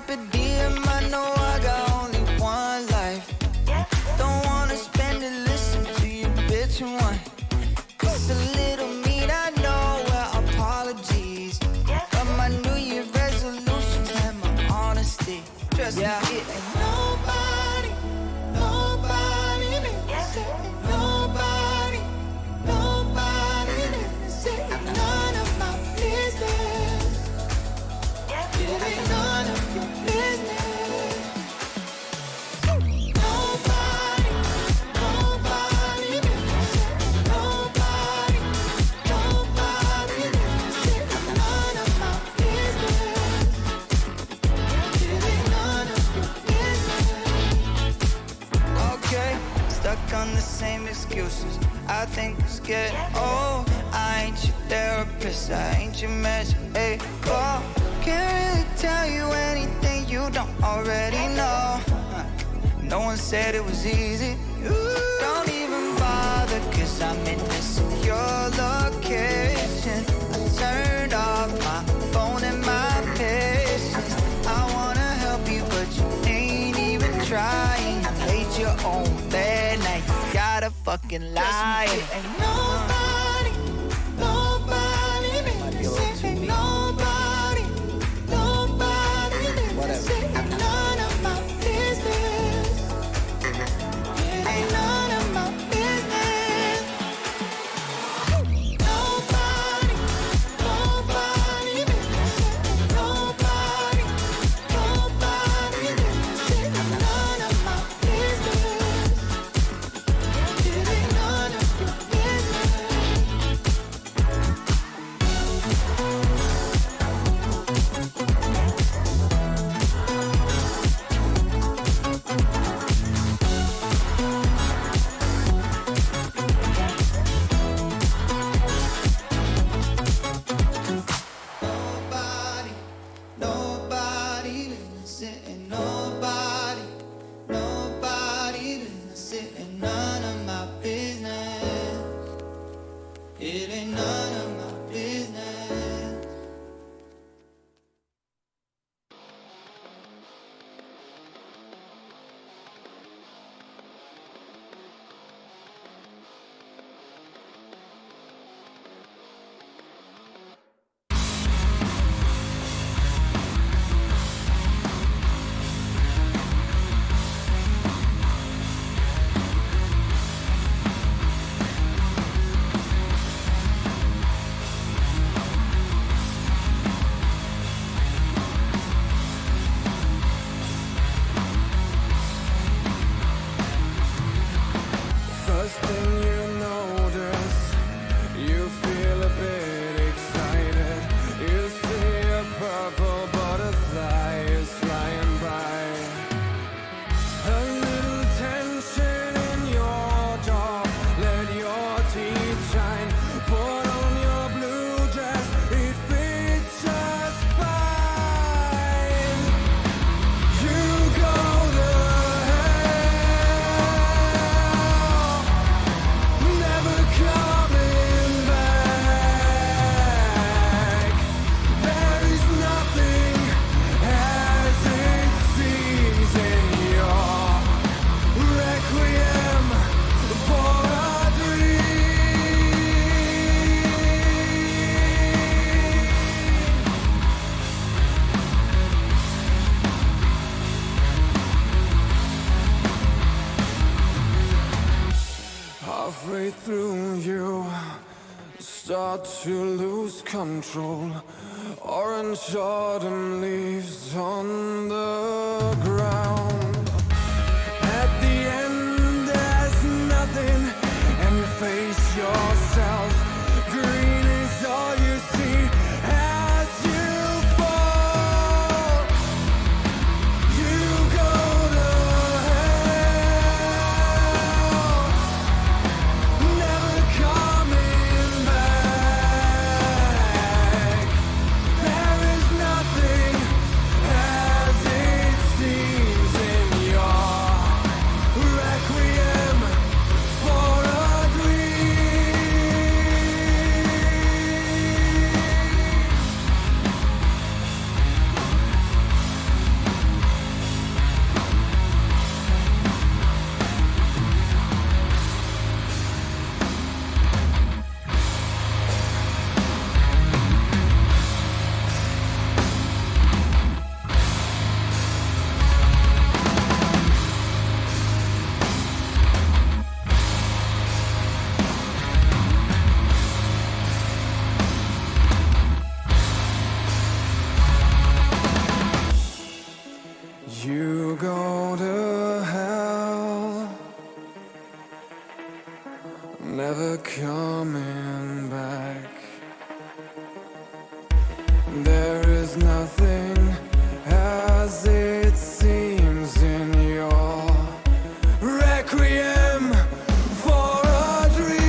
carpe diem, I know I got only one life. Don't wanna spend it, listen to your bitch and whine. It's a little mean, I know, well, apologies. But my New Year resolutions and my honesty. Trust me, it ain't nobody, nobody lives it. Nobody, nobody lives it. None of my business. It ain't none of your business. Nobody, nobody lives it. Nobody, nobody lives it. None of my business. It ain't none of your business. Okay, stuck on the same excuses. I think it's getting old. I ain't your therapist, I ain't your measure. Hey, oh, can't really tell you anything you don't already know. No one said it was easy. Don't even bother, cause I'm in this secure location. I turned off my phone and my patience. I wanna help you, but you ain't even trying. You made your own bed, now you gotta fucking lie. Ain't nobody, nobody lives it. Ain't nobody, nobody lives it. Ain't none of my business. It ain't none of my business. Nobody, nobody lives it. Nobody, nobody lives it. None of my business. It ain't none of your business. Nobody, nobody lives it. And nobody, nobody lives it. And none of my business. It ain't none of my business. First thing you notice, you feel a bit excited. You see a purple butterfly is flying by. A little tension in your jaw, let your teeth shine. Put on your blue dress, it fits just fine. You go to hell, never coming back. There is nothing as it seems in your requiem for a dream. Halfway through, you start to lose control. Orange autumn leaves on the ground. At the end, there's nothing, and you face yourself. Green is all you see as you fall. You go to hell, never coming back. There is nothing as it seems. There is nothing as it seems in your requiem for a dream.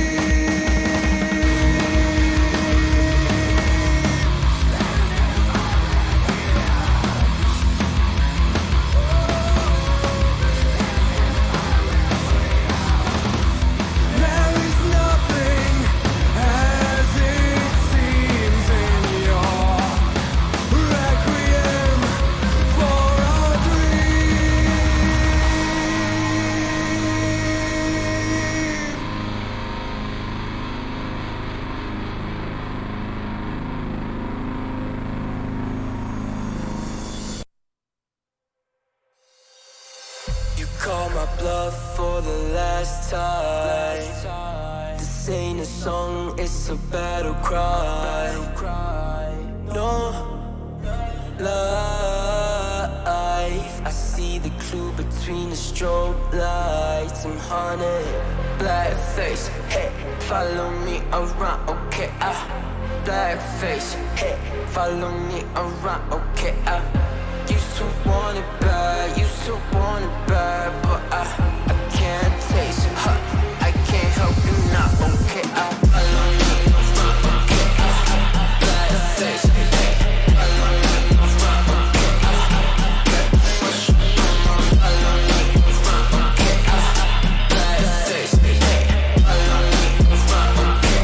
There is nothing as it seems in your requiem for a dream. You call my bluff for the last time. This ain't a song, it's a battle cry. No life. I see the clue between the strobe lights. I'm haunted, black face. Hey, follow me around, okay? Black face. Hey, follow me around, okay? Used to want it bad, used to want it bad, but I can't taste it. I can't help you now, okay? Follow me around, okay? Black face. Hey, follow me around, okay? Follow me around, okay? Black face. Hey, follow me around, okay?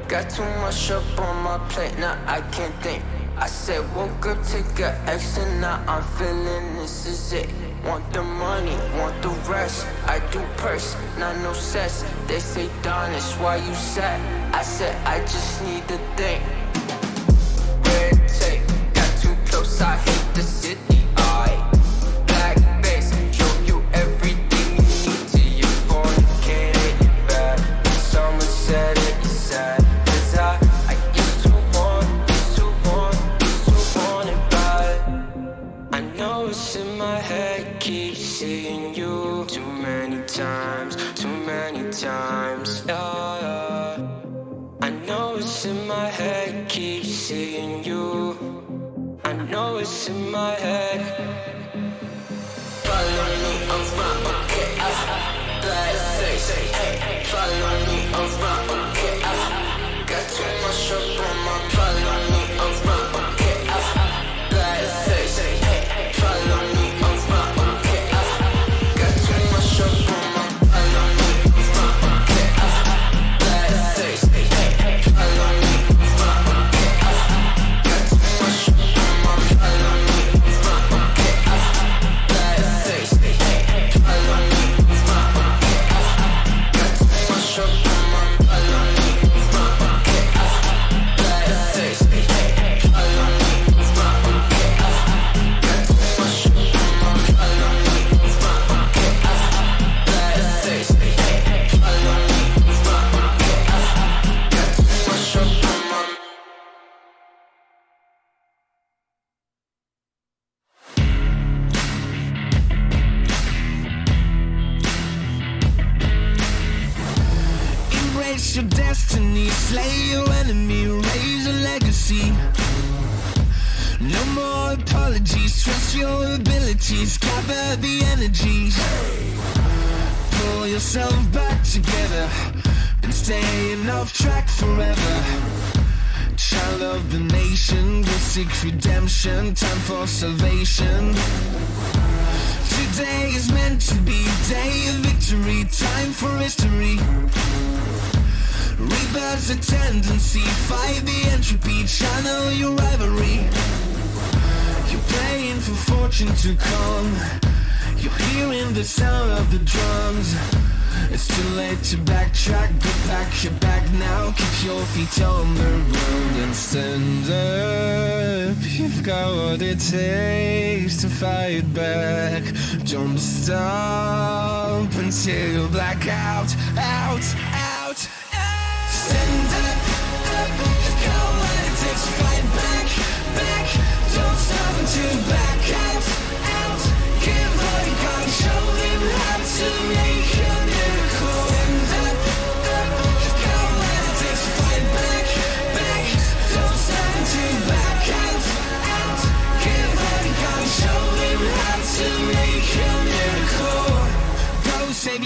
Got too much up on my plate, now I can't think. I said woke up, take a X, and now I'm feeling this is it. Want the money, want the rest. I do purse, not no cess. They say, Donis, why you sad? I said, I just need to think. Red tape, got too close, I hate the city. Black face, show you everything you need till you fornicate it bad. Someone said it is sad. I used to want it bad. I know it's in my head, keep seeing you too many times, yeah. I know it's in my head, keep seeing you. I know it's in my head. Follow me around, okay? Black face, hey, follow me around, okay? Got too much up on my follow me around, okay? Black face, hey, follow me around, okay? Got too much up on my follow me around, okay? Black face, hey, follow me around, okay? Got too much up on my follow me around, okay? Black face, hey, follow me around, okay? Got too much up on my follow me around, okay? Black face, hey, follow me around, okay? Got too much up on my follow me around, okay? Black face, hey, follow me around, okay? Got too much up on my. Embrace your destiny, slay your enemy, raise a legacy. No more apologies, trust your abilities, gather the energies. Pull yourself back together, been staying off track forever. Child of the nation, go seek redemption, time for salvation. Today is meant to be day of victory, time for history. Rebirth's a tendency, fight the entropy, channel your rivalry. You're praying for fortune to come, you're hearing the sound of the drums. It's too late to backtrack, go pack your bag now. Keep your feet on the ground and stand up. You've got what it takes to fight back. Don't stop until you black out, out, out, out. Stand up, up, you've got what it takes to fight back, back. Don't stop until you black out, out.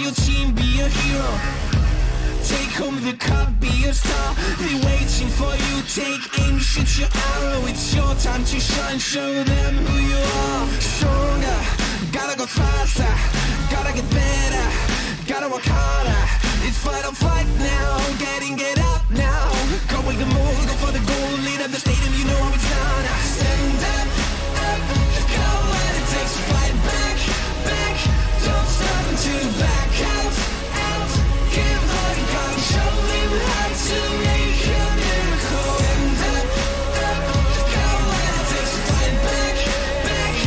your team, be a hero. Take home the cup, be a star. They're waiting for you, take aim, shoot your arrow. It's your time to shine, show them who you are. Stronger, gotta go faster, gotta get better, gotta work harder. It's fight or flight now, getting it up now. Go with the move, go for the goal, lead up the stadium, you know how it's done. Stand up, up, go when it takes to fight back, back. Don't stop until you back out, out. Give all you got, show them how to make a miracle. Stand up, go when it takes to fight back, back.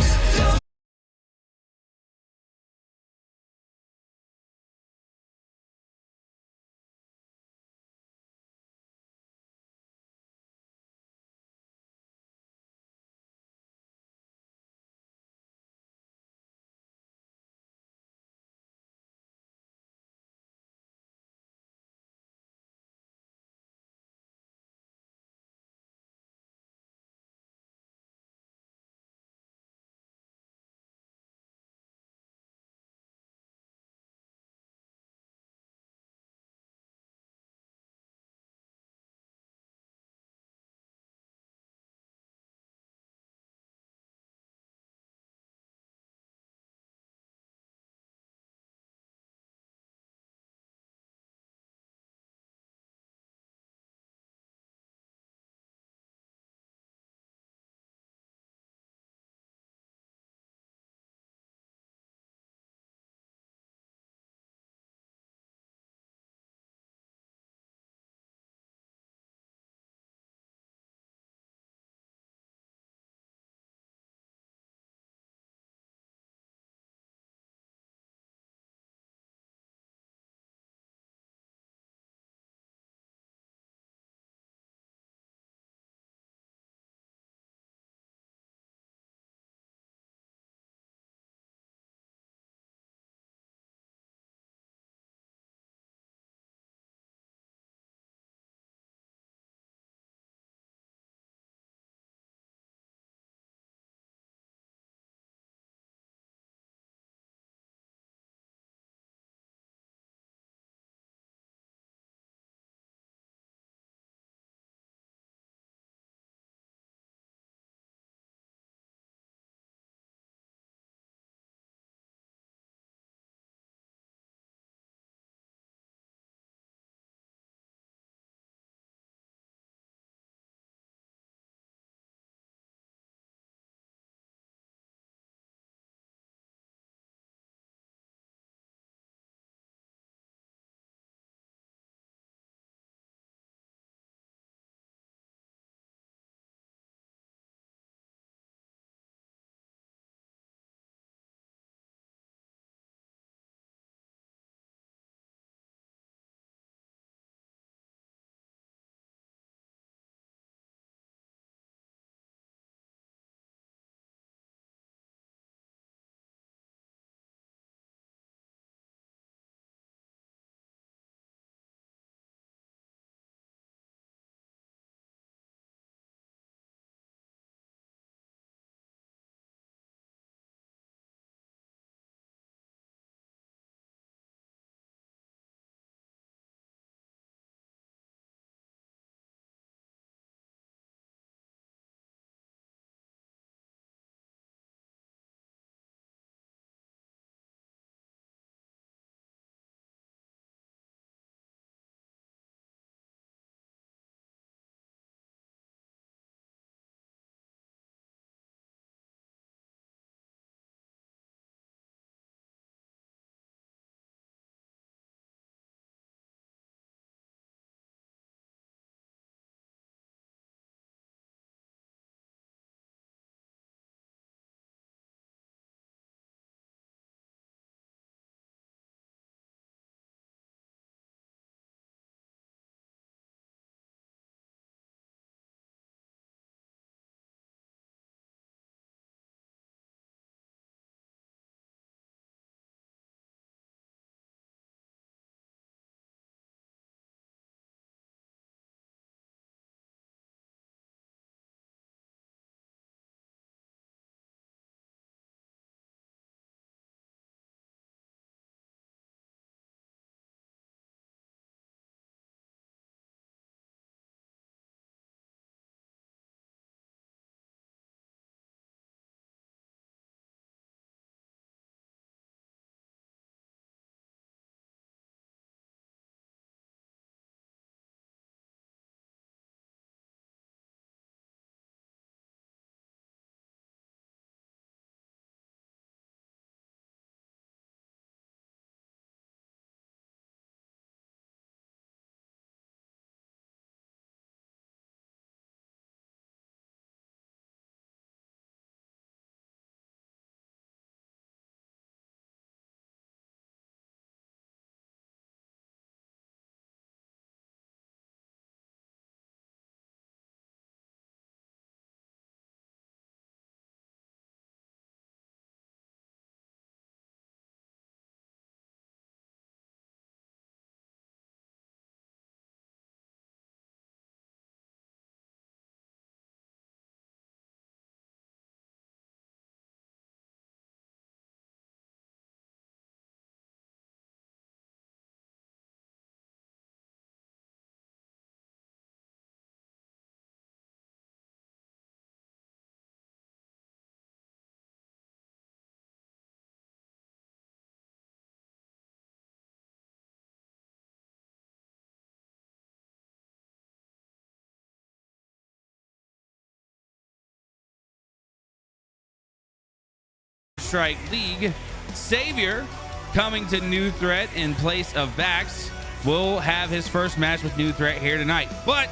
Counter-Strike League. Savior coming to New Threat in place of Vax will have his first match with New Threat here tonight. But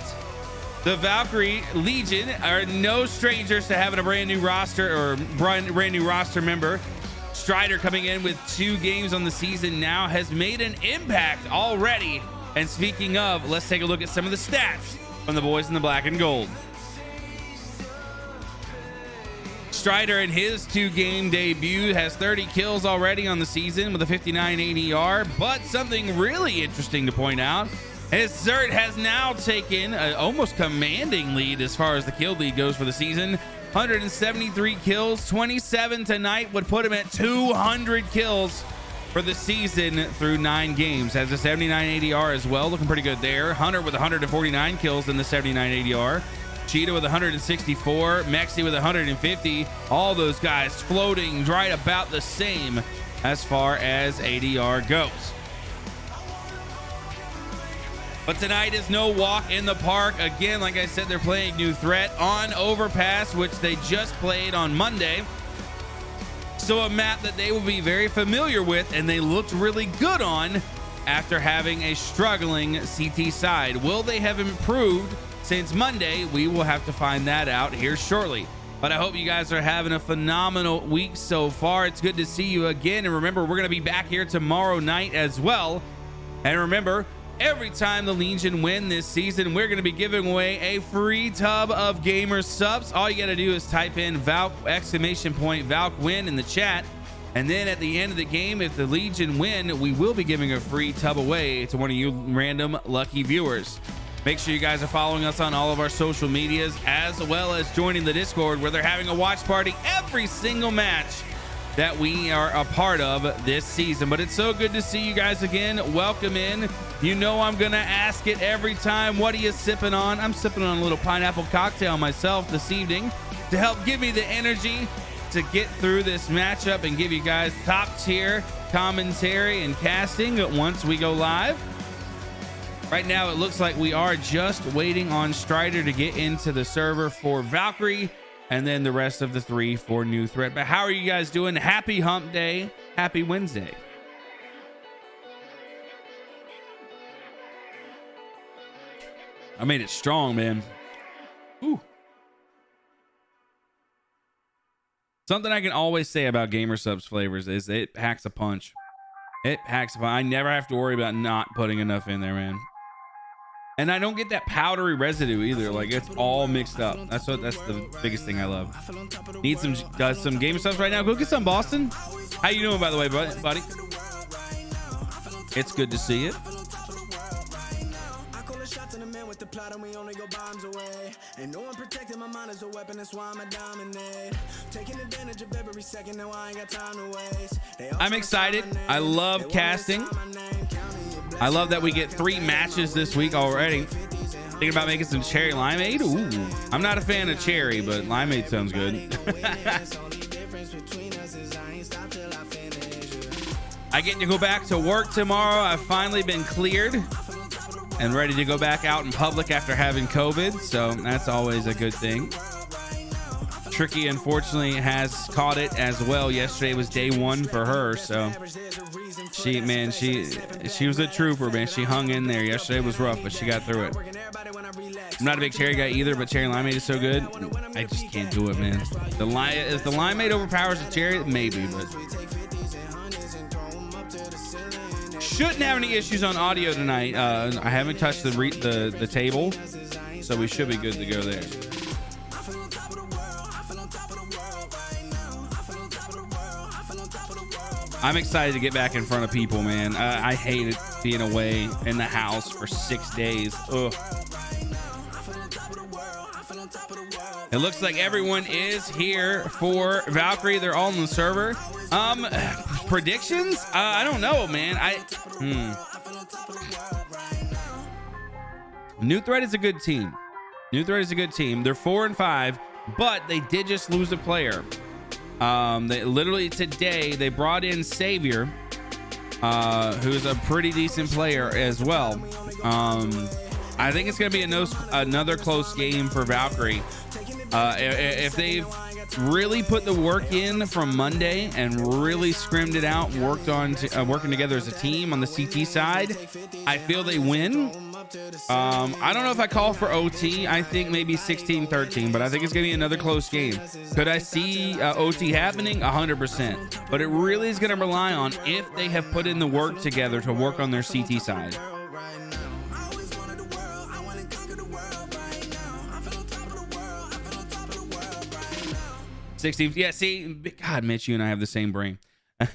the Valkyrie Legion are no strangers to having a brand new roster or brand new roster member. Strider coming in with 2 games on the season now has made an impact already. And speaking of, let's take a look at some of the stats from the boys in the black and gold. Strider in his 2-game debut has 30 kills already on the season with a 59 ADR. But something really interesting to point out, his Zert has now taken an almost commanding lead as far as the kill lead goes for the season. 173 kills, 27 tonight would put him at 200 kills for the season through 9 games. Has a 79 ADR as well, looking pretty good there. Hunter with 149 kills in the 79 ADR. Cheetah with 164, Mexi with 150. All those guys floating right about the same as far as ADR goes. But tonight is no walk in the park. Again, like I said, they're playing New Threat on Overpass, which they just played on Monday. So a map that they will be very familiar with, and they looked really good on after having a struggling CT side. Will they have improved since Monday? We will have to find that out here shortly. But I hope you guys are having a phenomenal week so far. It's good to see you again. And remember, we're going to be back here tomorrow night as well. And remember, every time the Legion win this season, we're going to be giving away a free tub of gamer subs. All you got to do is type in Valk Valk win in the chat. And then at the end of the game, if the Legion win, we will be giving a free tub away to one of you random lucky viewers. Make sure you guys are following us on all of our social medias, as well as joining the Discord, where they're having a watch party every single match that we are a part of this season. But it's so good to see you guys again. Welcome in. You know I'm gonna ask it every time. What are you sipping on? I'm sipping on a little pineapple cocktail myself this evening to help give me the energy to get through this matchup and give you guys top tier commentary and casting once we go live. Right now, it looks like we are just waiting on Strider to get into the server for Valkyrie, and then the rest of the 3 for New Threat. But how are you guys doing? Happy hump day. Happy Wednesday. I made it strong, man. Ooh. Something I can always say about Gamer Subs flavors is it packs a punch. It packs a punch. I never have to worry about not putting enough in there, man. And I don't get that powdery residue either. Like, it's all mixed up. That's the biggest thing I love. Need some Gamer Subs right now. Go get some, Boston. How you doing, by the way, buddy? It's good to see you. I'm excited. I love casting. I love that we get 3 matches this week already. Thinking about making some cherry limeade. Ooh, I'm not a fan of cherry, but limeade sounds good. I get to go back to work tomorrow. I've finally been cleared and ready to go back out in public after having COVID, so that's always a good thing. Tricky, unfortunately, has caught it as well. Yesterday was day 1 for her, so she was a trooper, man. She hung in there. Yesterday was rough, but she got through it. I'm not a big cherry guy either, but cherry limeade is so good. I just can't do it, man. If the limeade overpowers the cherry, maybe, but shouldn't have any issues on audio tonight. I haven't touched the table, so we should be good to go there. I'm excited to get back in front of people, man. I hated being away in the house for 6 days. Ugh. It looks like everyone is here for Valkyrie. They're all on the server. Predictions? I don't know, man. New Threat is a good team. They're 4-5, but they did just lose a player. They literally today they brought in Savior, who's a pretty decent player as well. I think it's gonna be another close game for Valkyrie. If they've really put the work in from Monday and really scrimmed it out, worked on working together as a team on the CT side, I feel they win. I don't know if I call for OT. I think maybe 16-13, but I think it's going to be another close game. Could I see OT happening? 100%. But it really is going to rely on if they have put in the work together to work on their CT side. 60. Yeah, see, God, Mitch, you and I have the same brain. You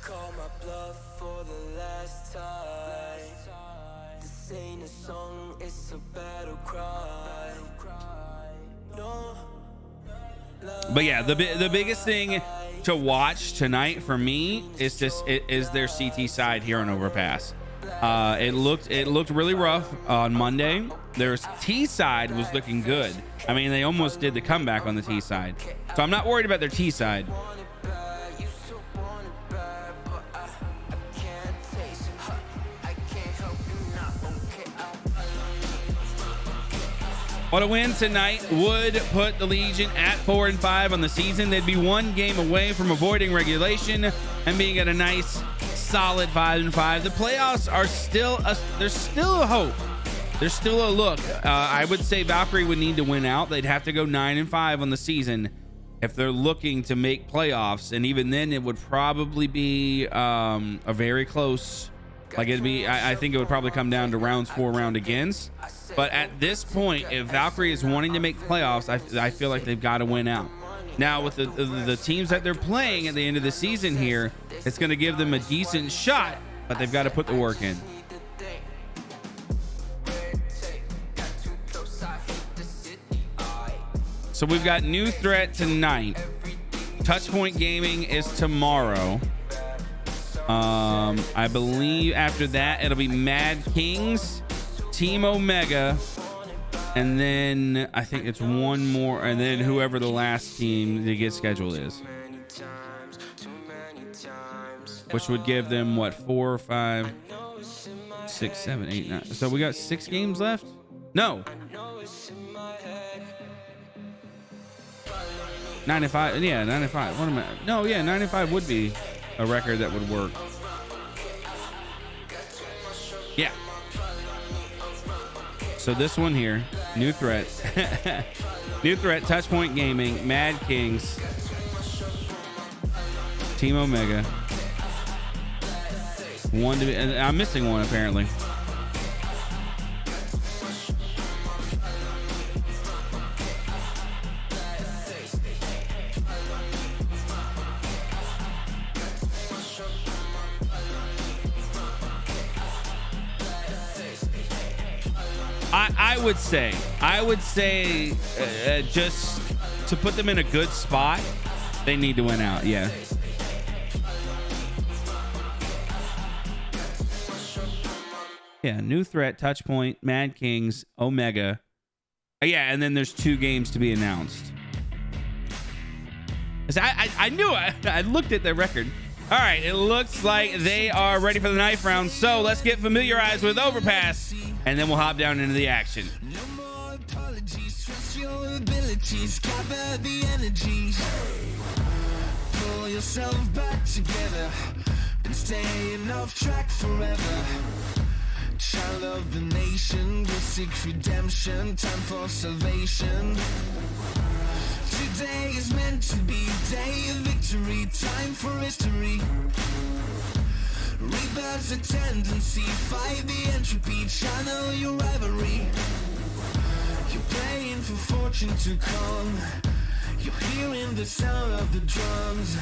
call my bluff for the last time. This ain't a song, it's a battle cry. No. But yeah, the biggest thing to watch tonight for me is their CT side here on Overpass. It looked really rough on Monday. Their T side was looking good. I mean, they almost did the comeback on the T side. So I'm not worried about their T side. What a win tonight would put the Legion at 4-5 on the season. They'd be one game away from avoiding regulation and being at a nice solid 5-5. The playoffs are there's still a hope. There's still a look. I would say Valkyrie would need to win out. They'd have to go 9-5 on the season if they're looking to make playoffs, and even then it would probably be a very close. Like it'd be, I think it would probably come down to rounds 4 round against. But at this point, if Valkyrie is wanting to make playoffs, I feel like they've got to win out. Now with the teams that they're playing at the end of the season here, it's going to give them a decent shot, but they've got to put the work in. So we've got New Threat tonight. Touchpoint Gaming is tomorrow. I believe after that it'll be Mad Kings, Team Omega, and then I think it's one more, and then whoever the last team to get scheduled is, which would give them what, 4, 5, 6, 7, 8, 9. So we got 6 games left. No, 9-5. Yeah, 9-5. What am I? No, yeah, 9-5 would be a record that would work. Yeah. So this one here, New Threat, New Threat, Touchpoint Gaming, Mad Kings, Team Omega. One to be, and I'm missing one apparently. I would say just to put them in a good spot, they need to win out. Yeah. Yeah. New Threat, Touchpoint, Mad Kings, Omega. Yeah. And then there's 2 games to be announced. I knew it. I looked at their record. All right. It looks like they are ready for the knife round. So let's get familiarized with Overpass, and then we'll hop down into the action. No more apologies, trust your abilities, gather the energies. Pull yourself back together and staying off track forever. Child of the nation, will seek redemption, time for salvation. Today is meant to be a day of victory, time for history. Rebirth's a tendency, fight the entropy, channel your rivalry. You're praying for fortune to come, you're hearing the sound of the drums.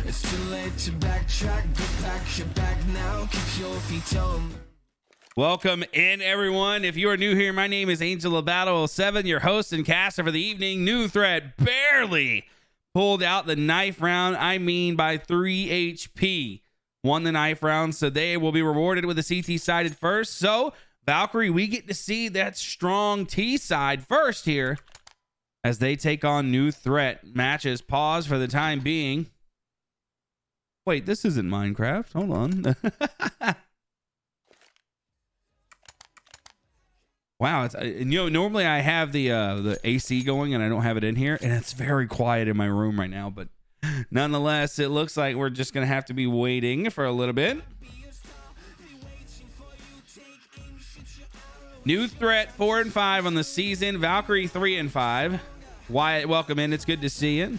It's too late to backtrack, get back, you're back now, keep your feet on. Welcome in, everyone. If you are new here, my name is Angel of Battle 07, your host and caster for the evening. New Threat barely pulled out the knife round. I mean by 3 HP. Won the knife round, so they will be rewarded with a CT sided first. So Valkyrie, we get to see that strong T side first here as they take on New Threat. Matches pause for the time being. Wait, this isn't Minecraft. Hold on. Wow, it's normally I have the AC going and I don't have it in here, and it's very quiet in my room right now, but nonetheless, it looks like we're just gonna have to be waiting for a little bit. New threat 4-5 on the season. Valkyrie 3-5. Wyatt, welcome in. It's good to see you.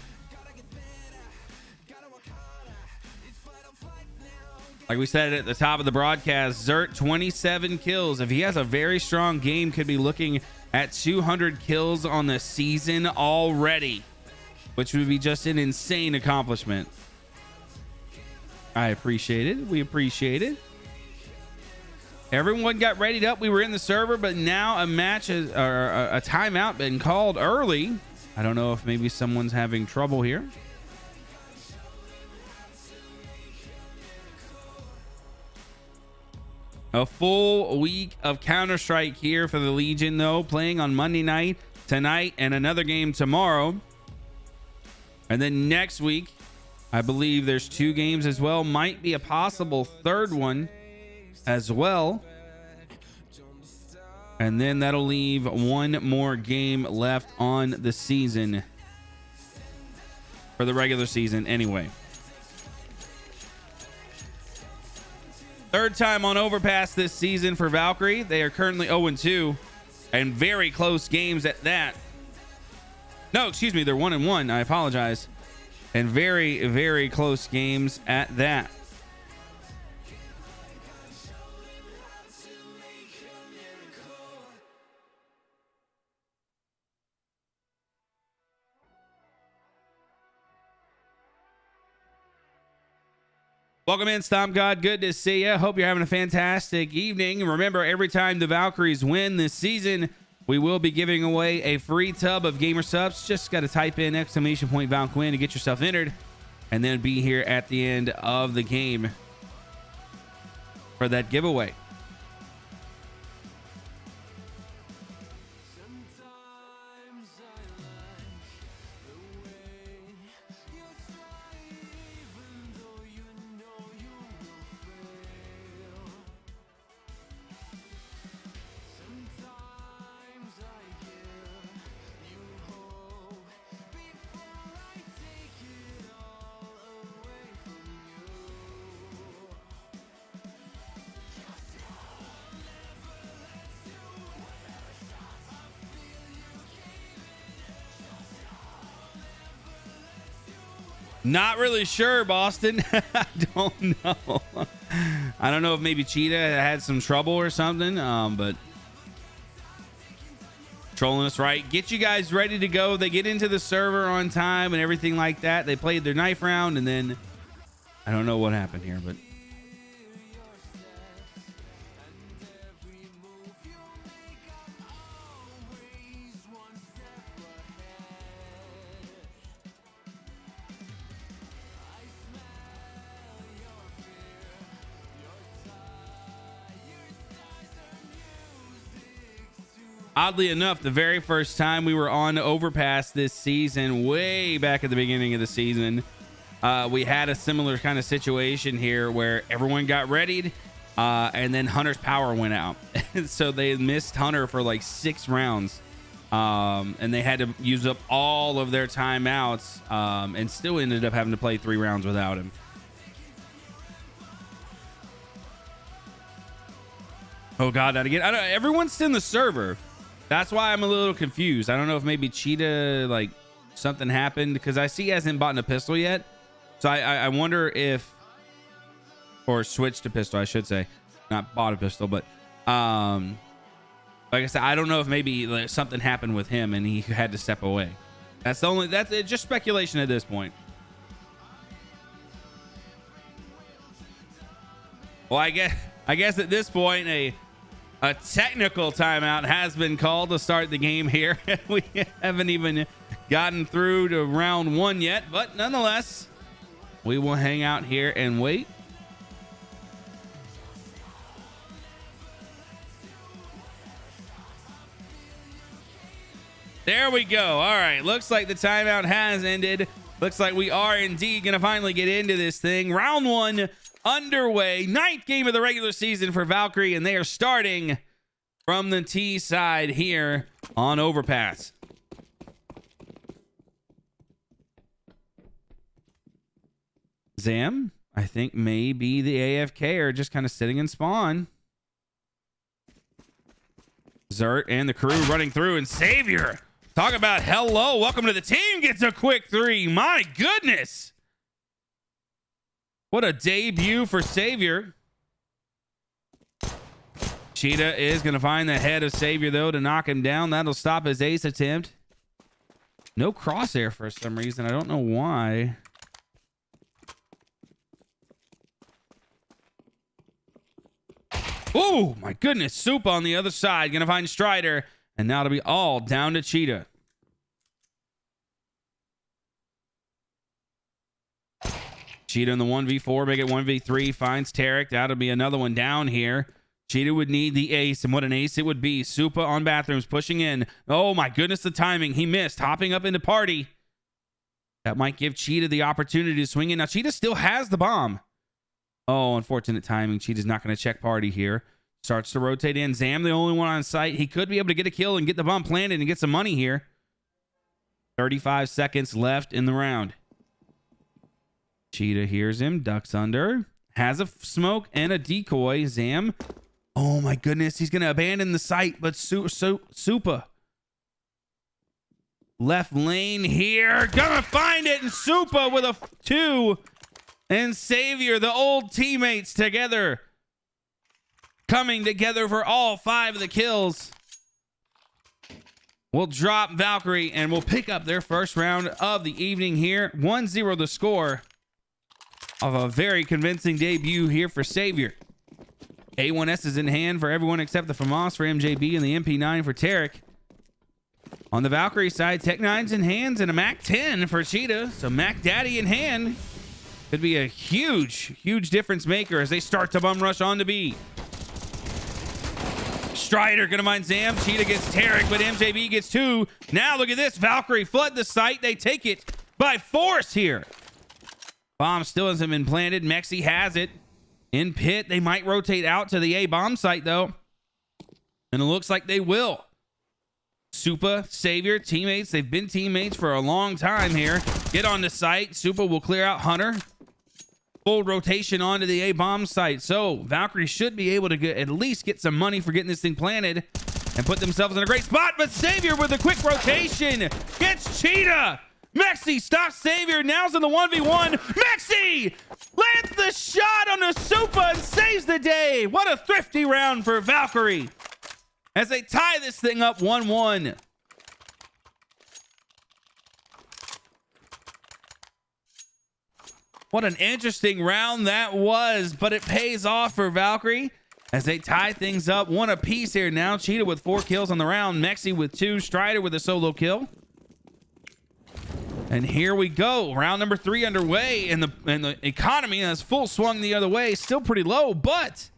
Like we said at the top of the broadcast, Zert 27 kills. If he has a very strong game, could be looking at 200 kills on the season already, which would be just an insane accomplishment. I appreciate it. We appreciate it. Everyone got readied up. We were in the server, but now a match or a timeout been called early. I don't know if maybe someone's having trouble here. A full week of Counter-Strike here for the Legion, though, playing on Monday night, tonight, and another game tomorrow. And then next week, I believe there's 2 games as well. Might be a possible third one as well. And then that'll leave 1 more game left on the season. For the regular season, anyway. Third time on Overpass this season for Valkyrie. They are currently 0-2 and very close games at that. No, excuse me, they're 1-1. I apologize. And very, very close games at that. Welcome in, Stomp God. Good to see you. Hope you're having a fantastic evening. Remember, every time the Valkyries win this season, we will be giving away a free tub of gamer subs. Just got to type in !ValkWin to get yourself entered, and then be here at the end of the game for that giveaway. Not really sure, Boston. I don't know. I don't know if maybe Cheetah had some trouble or something, but trolling us, right? Get you guys ready to go. They get into the server on time and everything like that. They played their knife round, and then I don't know what happened here, but oddly enough, the very first time we were on Overpass this season, way back at the beginning of the season, we had a similar kind of situation here where everyone got readied, and then Hunter's power went out. So they missed Hunter for like 6 rounds, and they had to use up all of their timeouts, and still ended up having to play 3 rounds without him. Oh God, not again. Everyone's still in the server. That's why I'm a little confused. I don't know if maybe Cheetah, like, something happened, because I see he hasn't bought a pistol yet. So I wonder if, or switched to pistol, I should say, not bought a pistol, but like I said, I don't know if maybe like, something happened with him and he had to step away. That's it's just speculation at this point. Well, I guess at this point a technical timeout has been called to start the game here. We haven't even gotten through to round 1 yet, but nonetheless, we will hang out here and wait. There we go. All right. Looks like the timeout has ended. Looks like we are indeed going to finally get into this thing. Round 1 underway. 9th game of the regular season for Valkyrie, and they are starting from the T side here on overpass. Zam, I think maybe the AFK are just kind of sitting in spawn. Zert and the crew running through, and Savior, talk about hello, welcome to the team, gets a quick 3. My goodness. What a debut for Savior. Cheetah is going to find the head of Savior, though, to knock him down. That'll stop his ace attempt. No crosshair for some reason. I don't know why. Oh, my goodness. Soup on the other side. Going to find Strider. And now it'll be all down to Cheetah. Cheetah in the 1v4. Make it 1v3. Finds Tarek. That'll be another one down here. Cheetah would need the ace, and what an ace it would be. Supa on bathrooms, pushing in. Oh, my goodness, the timing. He missed. Hopping up into party. That might give Cheetah the opportunity to swing in. Now, Cheetah still has the bomb. Oh, unfortunate timing. Cheetah's not going to check party here. Starts to rotate in. Zam, the only one on site. He could be able to get a kill and get the bomb planted and get some money here. 35 seconds left in the round. Cheetah hears him, ducks under. Has a smoke and a decoy. Zam. Oh my goodness, he's going to abandon the site, but Supa. Left lane here. Gonna find it, and Supa with a 2. And Savior, the old teammates together. Coming together for all 5 of the kills. We'll drop Valkyrie, and we'll pick up their first round of the evening here. 1-0 the score of a very convincing debut here for Savior. A1S is in hand for everyone except the FAMAS for MJB and the MP9 for Tarek. On the Valkyrie side, Tech 9's in hands and a Mac 10 for Cheetah. So Mac Daddy in hand could be a huge, huge difference maker as they start to bum rush on to B. Strider gonna find Zam. Cheetah gets Tarek, but MJB gets 2. Now look at this. Valkyrie flood the site. They take it by force here. Bomb still hasn't been planted. Mexi has it. In pit, they might rotate out to the A bomb site, though. And it looks like they will. Supa, Savior, teammates. They've been teammates for a long time here. Get on the site. Supa will clear out Hunter. Full rotation onto the A bomb site. So Valkyrie should be able to at least get some money for getting this thing planted and put themselves in a great spot. But Savior with a quick rotation gets Cheetah. Mexi stops Savior. Now's in the 1v1. Mexi lands the shot on the Supa and saves the day. What a thrifty round for Valkyrie as they tie this thing up 1-1. What an interesting round that was, but it pays off for Valkyrie as they tie things up 1 apiece here now. Cheetah with 4 kills on the round. Mexi with 2. Strider with a solo kill. And here we go. Round number 3 underway, and the economy has full swung the other way. Still pretty low, but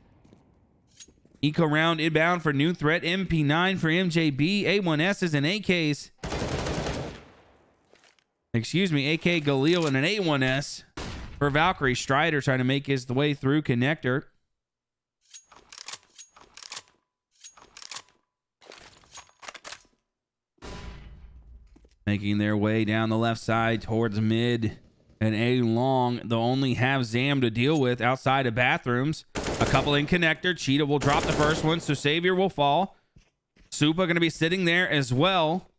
eco round inbound for new threat. MP9 for MJB. A1Ss and AKs. Excuse me, AK Galil and an A1S for Valkyrie. Strider trying to make his way through connector. Making their way down the left side towards mid and A long. They'll only have Zam to deal with outside of bathrooms. A couple in connector. Cheetah will drop the first one, so Savior will fall. Supa going to be sitting there as well.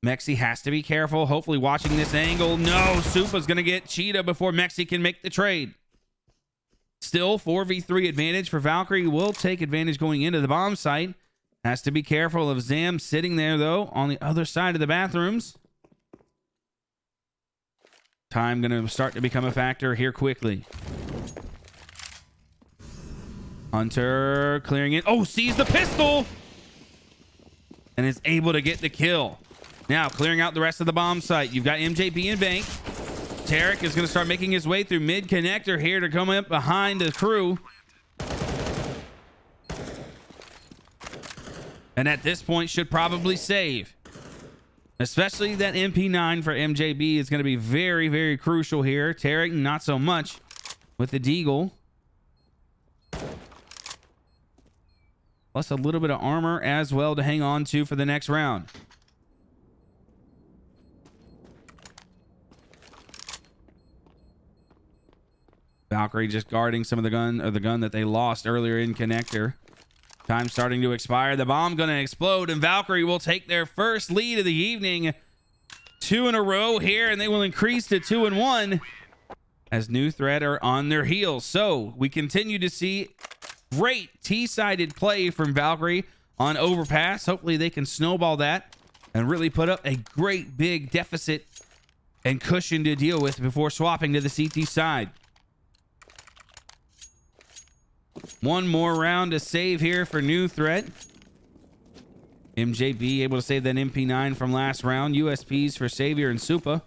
Mexi has to be careful. Hopefully watching this angle. No, Supa's going to get Cheetah before Mexi can make the trade. Still 4v3 advantage for Valkyrie. Will take advantage going into the bomb site. Has to be careful of Zam sitting there, though, on the other side of the bathrooms. Time going to start to become a factor here quickly. Hunter clearing it. Oh, sees the pistol! And is able to get the kill. Now, clearing out the rest of the bomb site. You've got MJB and Bank. Tarek is going to start making his way through mid connector here to come up behind the crew. And at this point should probably save. Especially that MP9 for MJB is going to be very, very crucial here. Tarek, not so much with the Deagle. plus a little bit of armor as well to hang on to for the next round. Valkyrie just guarding some of the gun that they lost earlier in connector. Time starting to expire. The bomb going to explode, and Valkyrie will take their first lead of the evening. 2 in a row here, and they will increase to 2-1 as New Threat are on their heels. So we continue to see great T-sided play from Valkyrie on overpass. Hopefully they can snowball that and really put up a great big deficit and cushion to deal with before swapping to the CT side. One more round to save here for New Threat. MJB able to save that MP9 from last round. USPs for Savior and Supa.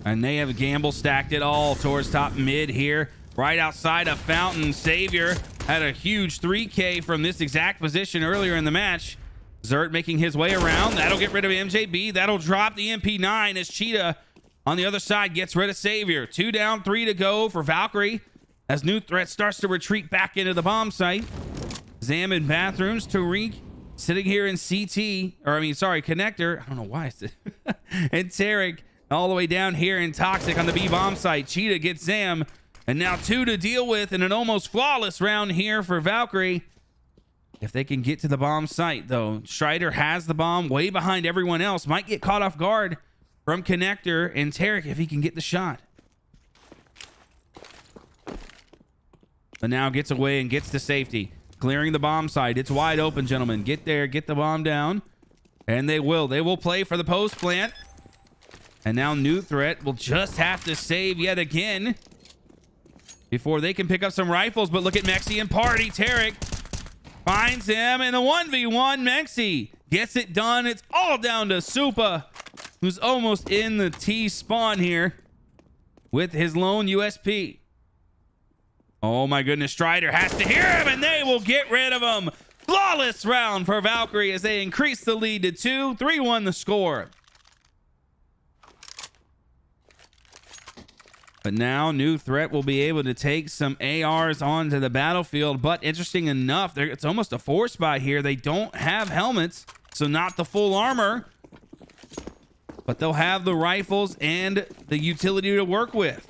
And they have Gamble stacked it all towards top mid here. Right outside of Fountain. Savior had a huge 3K from this exact position earlier in the match. Zert making his way around. That'll get rid of MJB. That'll drop the MP9 as Cheetah on the other side gets rid of Savior. 2 down, 3 to go for Valkyrie as New Threat starts to retreat back into the bomb site. Zam in bathrooms. Tariq sitting here in CT, connector. I don't know why. And Tarek all the way down here in Toxic on the B bomb site. Cheetah gets Zam, and now 2 to deal with in an almost flawless round here for Valkyrie. If they can get to the bomb site, though, Strider has the bomb way behind everyone else. Might get caught off guard from connector and Tarek if he can get the shot. But now gets away and gets to safety. Clearing the bomb site. It's wide open, gentlemen. Get there. Get the bomb down. And they will. They will play for the post plant. And now New Threat will just have to save yet again before they can pick up some rifles. But look at Mexi and Party. Tarek finds him in a 1v1. Mexi gets it done. It's all down to Supa, who's almost in the T spawn here with his lone USP. Oh my goodness, Strider has to hear him, and they will get rid of him. Flawless round for Valkyrie as they increase the lead to 2. 3-1 the score. But now New Threat will be able to take some ARs onto the battlefield. But interesting enough, it's almost a force buy here. They don't have helmets, so not the full armor. But they'll have the rifles and the utility to work with.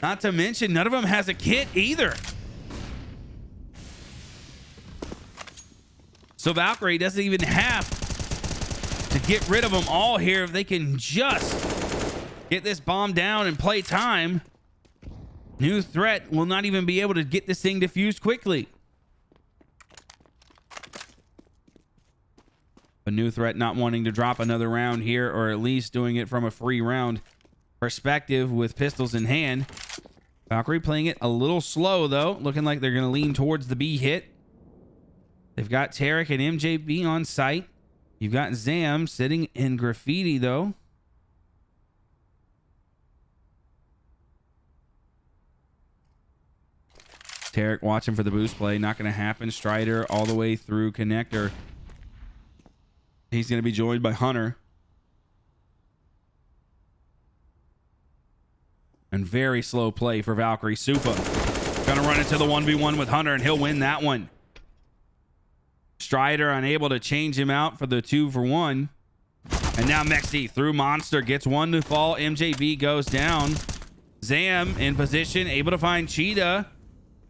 Not to mention, none of them has a kit either. So Valkyrie doesn't even have to get rid of them all here. If they can just get this bomb down and play time, New Threat will not even be able to get this thing defused quickly. But New Threat not wanting to drop another round here, or at least doing it from a free round perspective with pistols in hand. Valkyrie playing it a little slow, though. Looking like they're going to lean towards the B hit. They've got Tarek and MJB on site. You've got Zam sitting in graffiti, though. Tarek watching for the boost play. Not going to happen. Strider all the way through connector. He's going to be joined by Hunter. And very slow play for Valkyrie. Supa going to run into the 1v1 with Hunter, and he'll win that one. Strider unable to change him out for the 2-for-1. And now Mexi through Monster gets one to fall. MJB goes down. Zam in position, able to find Cheetah.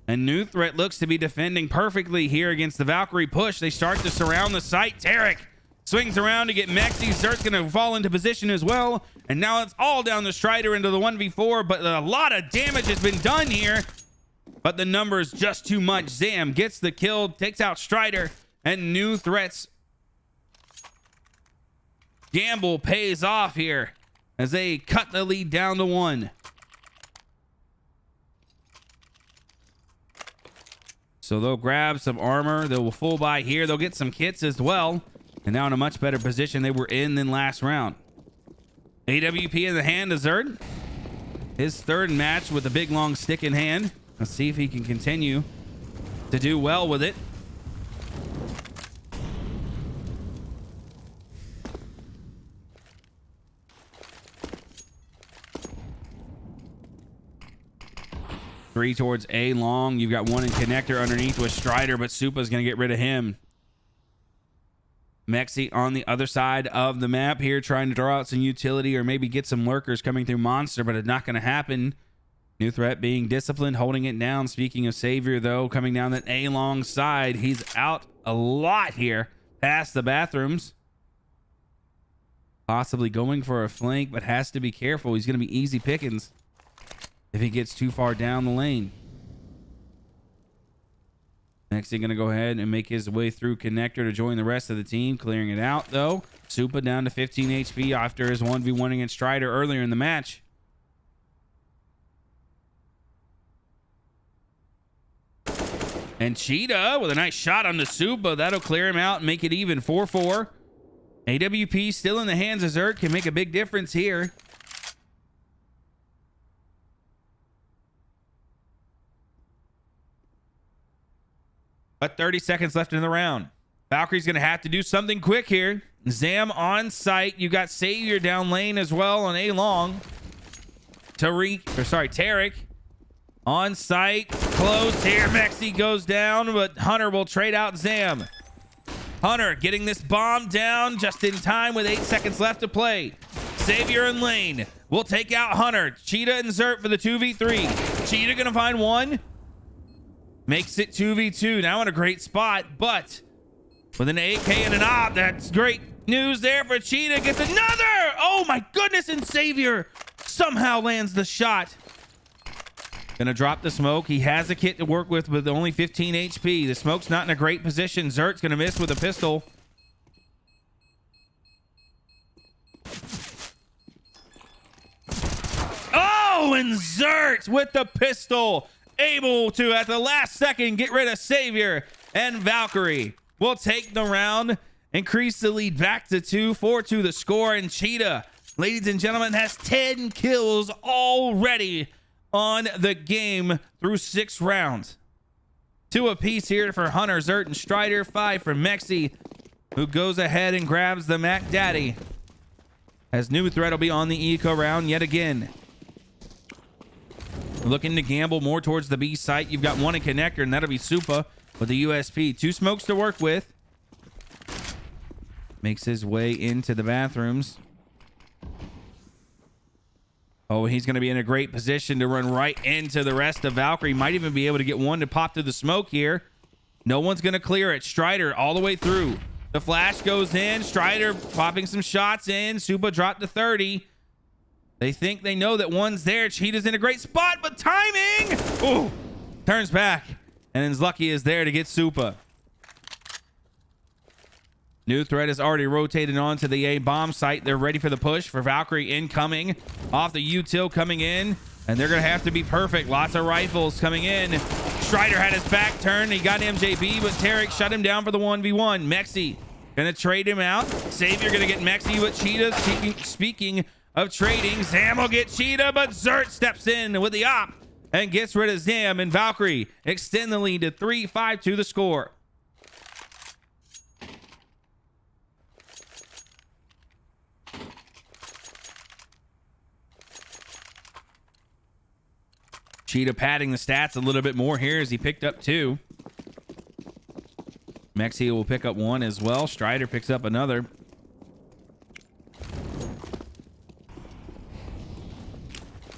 And New Threat looks to be defending perfectly here against the Valkyrie push. They start to surround the site. Tarek swings around to get Mexi. Zert's going to fall into position as well. And now it's all down the Strider into the 1v4. But a lot of damage has been done here. But the number's just too much. Zam gets the kill, takes out Strider. And New Threat's gamble pays off here as they cut the lead down to 1. So they'll grab some armor. They will full buy here. They'll get some kits as well. And now in a much better position they were in than last round. AWP in the hand to Zerd. His third match with a big long stick in hand. Let's see if he can continue to do well with it. 3 towards A long. You've got 1 in connector underneath with Strider, but Supa's going to get rid of him. Mexi on the other side of the map here, trying to draw out some utility or maybe get some lurkers coming through Monster, but it's not going to happen. New threat being disciplined, holding it down. Speaking of Savior, though, coming down that A-long side. He's out a lot here past the bathrooms. Possibly going for a flank, but has to be careful. He's going to be easy pickings if he gets too far down the lane. Next, he's going to go ahead and make his way through connector to join the rest of the team. Clearing it out, though. Supa down to 15 HP after his 1v1 against Strider earlier in the match. And Cheetah with a nice shot on the Supa. That'll clear him out and make it even 4-4. AWP still in the hands of Zert. Can make a big difference here. But 30 seconds left in the round. Valkyrie's going to have to do something quick here. Zam on site. You got Savior down lane as well on A-long. Tarek on site. Close here. Mexi goes down, but Hunter will trade out Zam. Hunter getting this bomb down just in time with 8 seconds left to play. Savior in lane will take out Hunter. Cheetah and Zert for the 2v3. Cheetah going to find 1. Makes it 2v2. Now in a great spot, but with an AK and an op, that's great news there for Cheetah. Gets another. Oh my goodness, and Savior somehow lands the shot. Gonna drop the smoke. He has a kit to work with only 15 HP. The smoke's not in a great position. Zert's gonna miss with a pistol. Oh, and Zert with the pistol. Able to, at the last second, get rid of Savior. And Valkyrie will take the round, increase the lead back to 2, 4-2 the score. And Cheetah, ladies and gentlemen, has 10 kills already on the game through 6 rounds. 2 apiece here for Hunter, Zert, and Strider. 5 for Mexi, who goes ahead and grabs the Mac Daddy. As new threat will be on the eco round yet again. Looking to gamble more towards the B site. You've got 1 in connector, and that'll be Supa with the USP. 2 smokes to work with. Makes his way into the bathrooms. Oh, he's going to be in a great position to run right into the rest of Valkyrie. Might even be able to get 1 to pop through the smoke here. No one's going to clear it. Strider all the way through. The flash goes in. Strider popping some shots in. Supa dropped to 30. They think they know that 1's there. Cheetah's in a great spot, but timing! Ooh, turns back. And Nzlucky is there to get Supa. New threat is already rotated onto the A bomb site. They're ready for the push for Valkyrie incoming. Off the util coming in. And they're going to have to be perfect. Lots of rifles coming in. Strider had his back turned. He got MJB, but Tarek shut him down for the 1v1. Mexi going to trade him out. Savior going to get Mexi with Cheetah. Speaking of trading, Zam will get Cheetah, but Zert steps in with the op and gets rid of Zam, and Valkyrie extend the lead to 3-5-2 the score. Cheetah padding the stats a little bit more here as he picked up 2. Mexi will pick up 1 as well. Strider picks up another.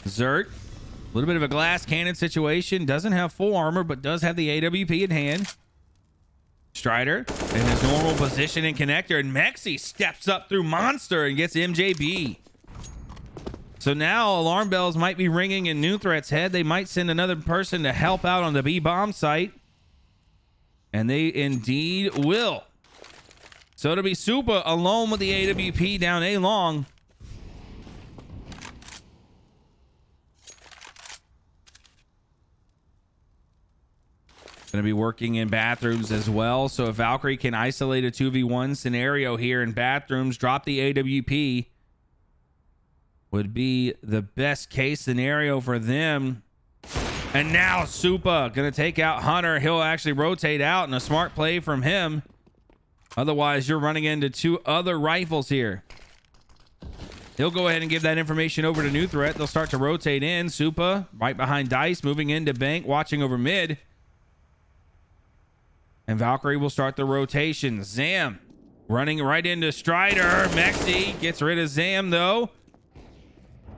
Zert, a little bit of a glass cannon situation. Doesn't have full armor, but does have the AWP in hand. Strider in his normal position in connector, and Mexi steps up through Monster and gets MJB. So now alarm bells might be ringing in New Threat's head. They might send another person to help out on the B bomb site. And they indeed will. So it'll be Supa alone with the AWP down A long. Going to be working in bathrooms as well. So if Valkyrie can isolate a 2v1 scenario here in bathrooms, drop the AWP, would be the best case scenario for them. And now Supa going to take out Hunter. He'll actually rotate out, and a smart play from him. Otherwise, you're running into 2 other rifles here. He'll go ahead and give that information over to New Threat. They'll start to rotate in. Supa right behind Dice, moving into Bank, watching over mid. And Valkyrie will start the rotation. Zam running right into Strider. Mexi gets rid of Zam, though.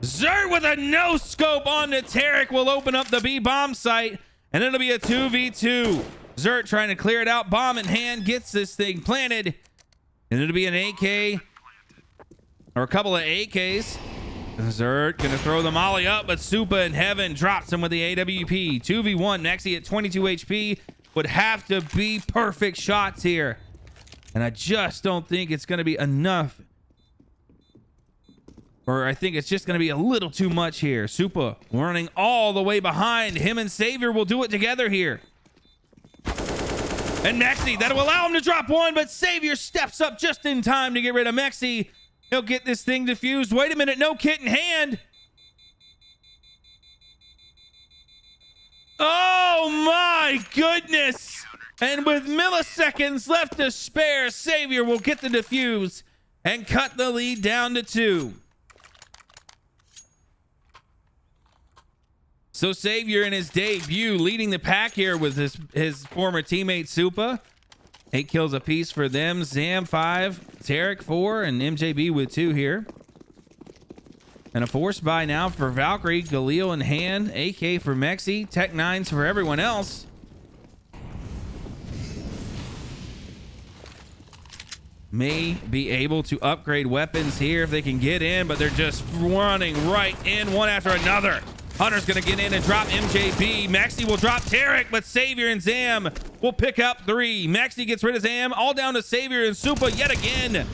Zert with a no-scope on the Tarek will open up the B bomb site, and it'll be a 2v2. Zert trying to clear it out. Bomb in hand, gets this thing planted, and it'll be an AK. Or a couple of AKs. Zert gonna throw the molly up, but Supa in heaven drops him with the AWP. 2v1, Mexi at 22 HP. Would have to be perfect shots here. And I just don't think it's gonna be enough. Or I think it's just gonna be a little too much here. Supa running all the way behind. Him and Savior will do it together here. And Mexi, that'll allow him to drop one, but Savior steps up just in time to get rid of Mexi. He'll get this thing defused. Wait a minute, no kit in hand. Oh my goodness. And with milliseconds left to spare, Savior will get the defuse and cut the lead down to 2. So Savior in his debut leading the pack here with his former teammate Supa. 8 kills apiece for them. Zam 5, Tarek 4, and MJB with 2 here. And a force buy now for Valkyrie. Galil in hand. AK for Mexi. Tech 9s for everyone else. May be able to upgrade weapons here if they can get in, but they're just running right in one after another. Hunter's gonna get in and drop MJB. Mexi will drop Tarek, but Savior and Zam will pick up 3. Mexi gets rid of Zam, all down to Savior and Supa yet again.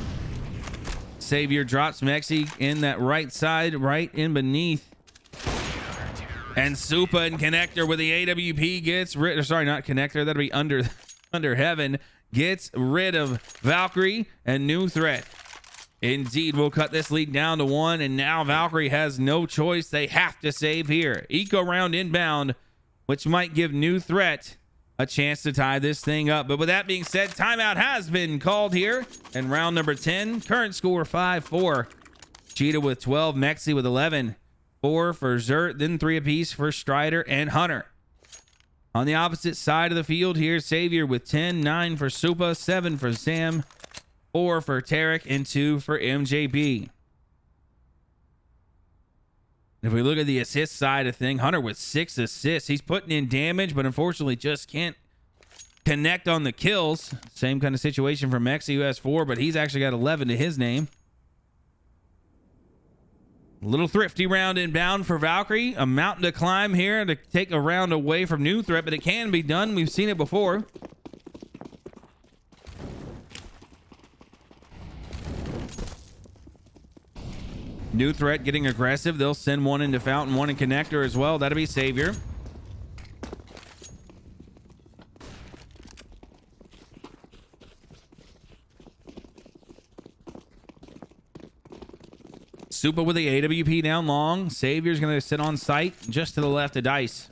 Savior drops Mexi in that right side, right in beneath. And Supa and Connector with the AWP gets rid, or sorry, not Connector, that'll be under Heaven, gets rid of Valkyrie and New Threat. Indeed, we'll cut this lead down to 1, and now Valkyrie has no choice. They have to save here. Eco round inbound, which might give New Threat a chance to tie this thing up. But with that being said, timeout has been called here in round number 10. Current score 5-4. Cheetah with 12, Mexi with 11. 4 for Zert, then 3 apiece for Strider and Hunter. On the opposite side of the field here, Savior with 10, 9 for Supa, 7 for Zam, 4 for Tarek, and 2 for MJB. If we look at the assist side of thing, Hunter with 6 assists. He's putting in damage, but unfortunately just can't connect on the kills. Same kind of situation for Mexi, who has 4, but he's actually got 11 to his name. A little thrifty round inbound for Valkyrie. A mountain to climb here to take a round away from New Threat, but it can be done. We've seen it before. New Threat getting aggressive. They'll send 1 into Fountain, 1 in Connector as well. That'll be Savior. Supa with the AWP down long. Savior's going to sit on site just to the left of Dice.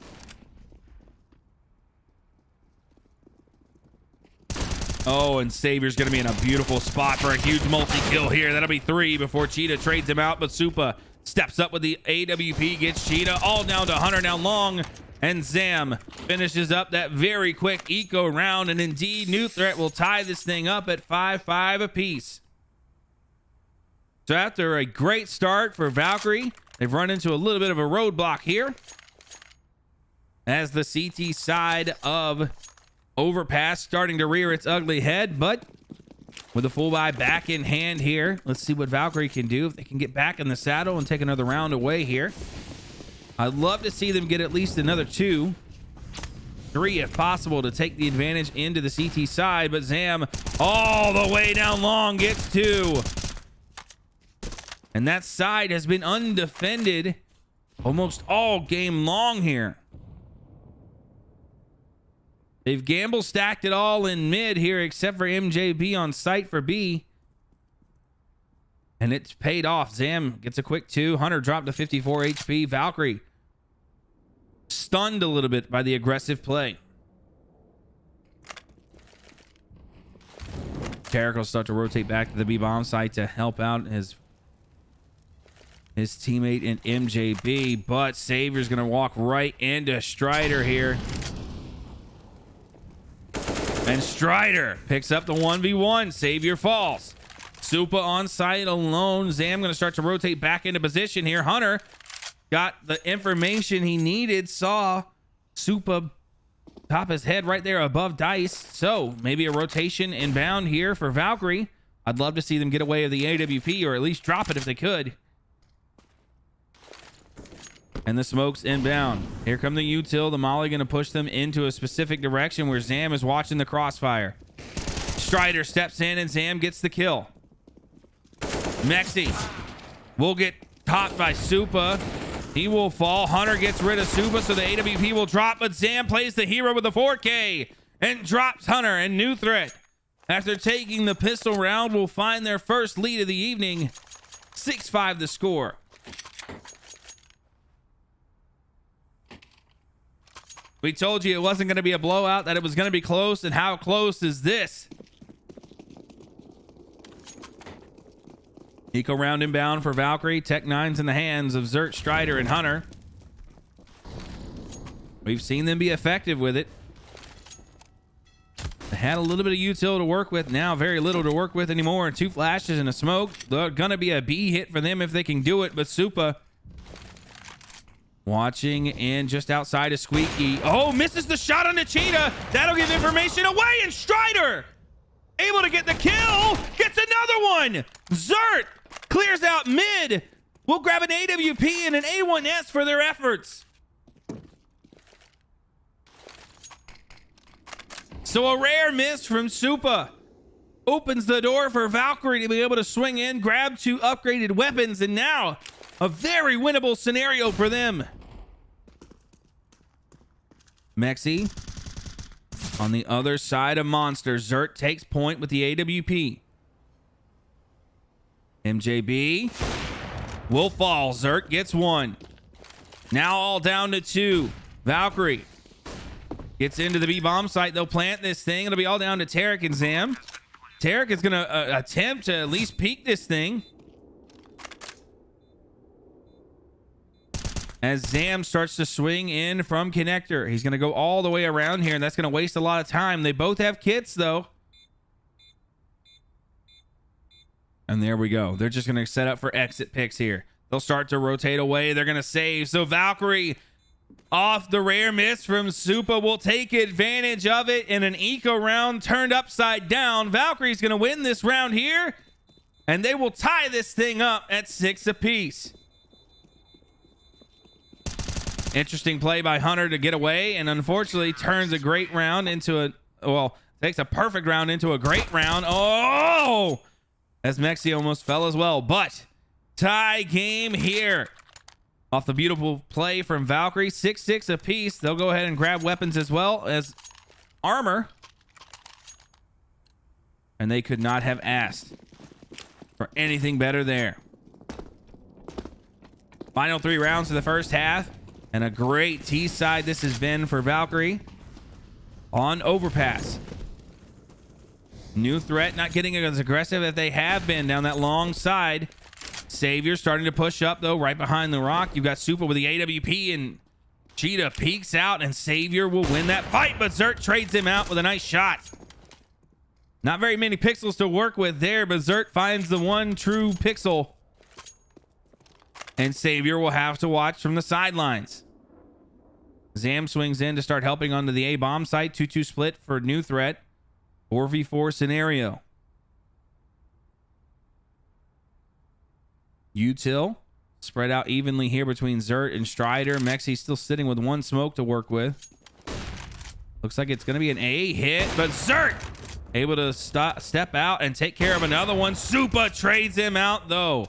Oh, and Savior's going to be in a beautiful spot for a huge multi-kill here. That'll be 3 before Cheetah trades him out, but Supa steps up with the AWP, gets Cheetah all down to Hunter down long, and Zam finishes up that very quick eco round, and indeed, New Threat will tie this thing up at 5-5 apiece. So after a great start for Valkyrie, they've run into a little bit of a roadblock here as the CT side of Overpass starting to rear its ugly head, but with a full buy back in hand here, let's see what Valkyrie can do if they can get back in the saddle and take another round away here. I'd love to see them get at least another 2, 3 if possible to take the advantage into the CT side, but Zam all the way down long gets 2. And that side has been undefended almost all game long here. They've gamble stacked it all in mid here, except for MJB on site for B. And it's paid off. Zam gets a quick 2. Hunter dropped to 54 HP. Valkyrie stunned a little bit by the aggressive play. Tarek will start to rotate back to the B bomb site to help out his his teammate in MJB, but Savior's gonna walk right into Strider here. And Strider picks up the 1v1. Savior falls. Supa on site alone. Zam gonna start to rotate back into position here. Hunter got the information he needed, saw Supa top his head right there above Dice. So maybe a rotation inbound here for Valkyrie. I'd love to see them get away with the AWP or at least drop it if they could. And the smoke's inbound. Here come the util. The molly going to push them into a specific direction where Zam is watching the crossfire. Strider steps in and Zam gets the kill. Mexi will get topped by Supa. He will fall. Hunter gets rid of Supa, so the AWP will drop, but Zam plays the hero with the 4K and drops Hunter. And New Threat, after taking the pistol round, will find their first lead of the evening. 6-5 the score. We told you it wasn't going to be a blowout, that it was going to be close, and how close is this? Eco round inbound for Valkyrie. Tech 9's in the hands of Zert, Strider, and Hunter. We've seen them be effective with it. They had a little bit of util to work with. Now very little to work with anymore. 2 flashes and a smoke. They're going to be a B hit for them if they can do it, but Supa watching in just outside of Squeaky. Oh, misses the shot on the Cheetah. That'll give information away, and Strider able to get the kill. Gets another one. Zert clears out mid. We'll grab an AWP and an A1S for their efforts. So a rare miss from Supa opens the door for Valkyrie to be able to swing in, grab 2 upgraded weapons, and now a very winnable scenario for them. Mexi on the other side of Monster. Zert takes point with the AWP. MJB will fall. Zert gets 1. Now all down to 2. Valkyrie gets into the B bomb site. They'll plant this thing. It'll be all down to Tarek and Zam. Tarek is going to attempt to at least peek this thing. As Zam starts to swing in from connector. He's going to go all the way around here, and that's going to waste a lot of time. They both have kits, though. And there we go. They're just going to set up for exit picks here. They'll start to rotate away. They're going to save. So Valkyrie, off the rare miss from Supa, will take advantage of it in an eco round turned upside down. Valkyrie's going to win this round here, and they will tie this thing up at 6 apiece. Interesting play by Hunter to get away, and unfortunately turns a great round into a, well, takes a perfect round into a great round. Oh, as Mexi almost fell as well, but tie game here. Off the beautiful play from Valkyrie, 6-6 apiece. They'll go ahead and grab weapons as well as armor. And they could not have asked for anything better there. Final 3 rounds of the first half. And a great T side this has been for Valkyrie on overpass. New Threat not getting as aggressive as they have been down that long side. Savior starting to push up, though, right behind the rock. You've got Supa with the AWP, and Cheetah peeks out, and Savior will win that fight, but Zert trades him out with a nice shot. Not very many pixels to work with there, but Zert finds the one true pixel. And Savior will have to watch from the sidelines. Zam swings in to start helping onto the A bomb site. 2-2 split for New Threat. 4v4 scenario. Util spread out evenly here between Zert and Strider. Mexi still sitting with 1 smoke to work with. Looks like it's going to be an A hit, but Zert able to step out and take care of another one. Supa trades him out, though.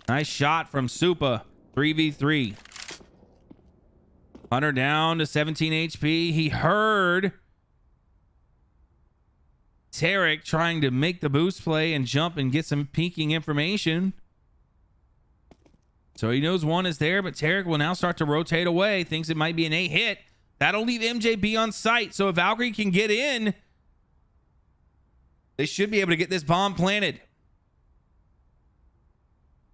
Nice shot from Supa. 3v3. Hunter down to 17 HP. He heard Tarek trying to make the boost play and jump and get some peeking information. So he knows 1 is there, but Tarek will now start to rotate away. Thinks it might be an A hit. That'll leave MJB on site. So if Valkyrie can get in, they should be able to get this bomb planted.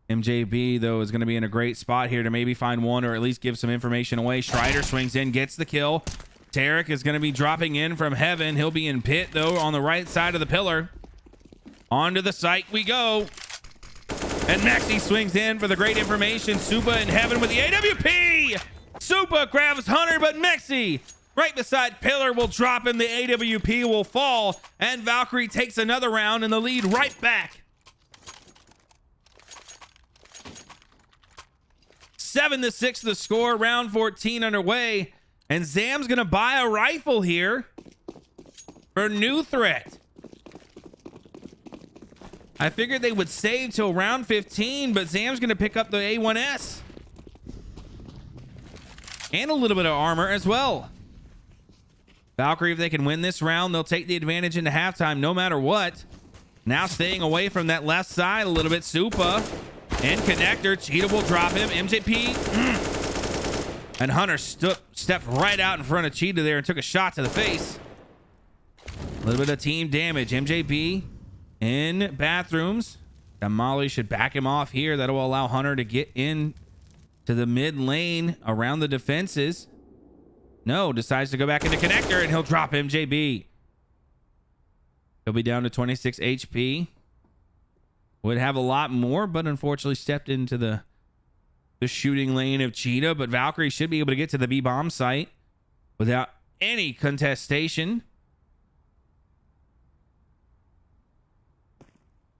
MJB, though, is going to be in a great spot here to maybe find one or at least give some information away. Strider swings in, gets the kill. Tarek is going to be dropping in from heaven. He'll be in pit, though, on the right side of the pillar. Onto the site we go. And Mexi swings in for the great information. Supa in heaven with the AWP. Supa grabs Hunter, but Mexi right beside pillar will drop him. The AWP will fall. And Valkyrie takes another round and the lead right back. 7-6 the score, round 14 underway, and Zam's gonna buy a rifle here for New Threat. I figured they would save till round 15, but Zam's gonna pick up the A1S and a little bit of armor as well. Valkyrie, if they can win this round, they'll take the advantage into halftime no matter what. Now staying away from that left side a little bit. Supa and connector. Cheetah will drop him. MJP. And Hunter stepped right out in front of Cheetah there and took a shot to the face. A little bit of team damage. MJP in bathrooms. That Molly should back him off here. That'll allow Hunter to get in to the mid lane around the defenses. No, decides to go back into connector and he'll drop MJB. He'll be down to 26 HP. Would have a lot more, but unfortunately stepped into the shooting lane of Cheetah. But Valkyrie should be able to get to the B-bomb site without any contestation.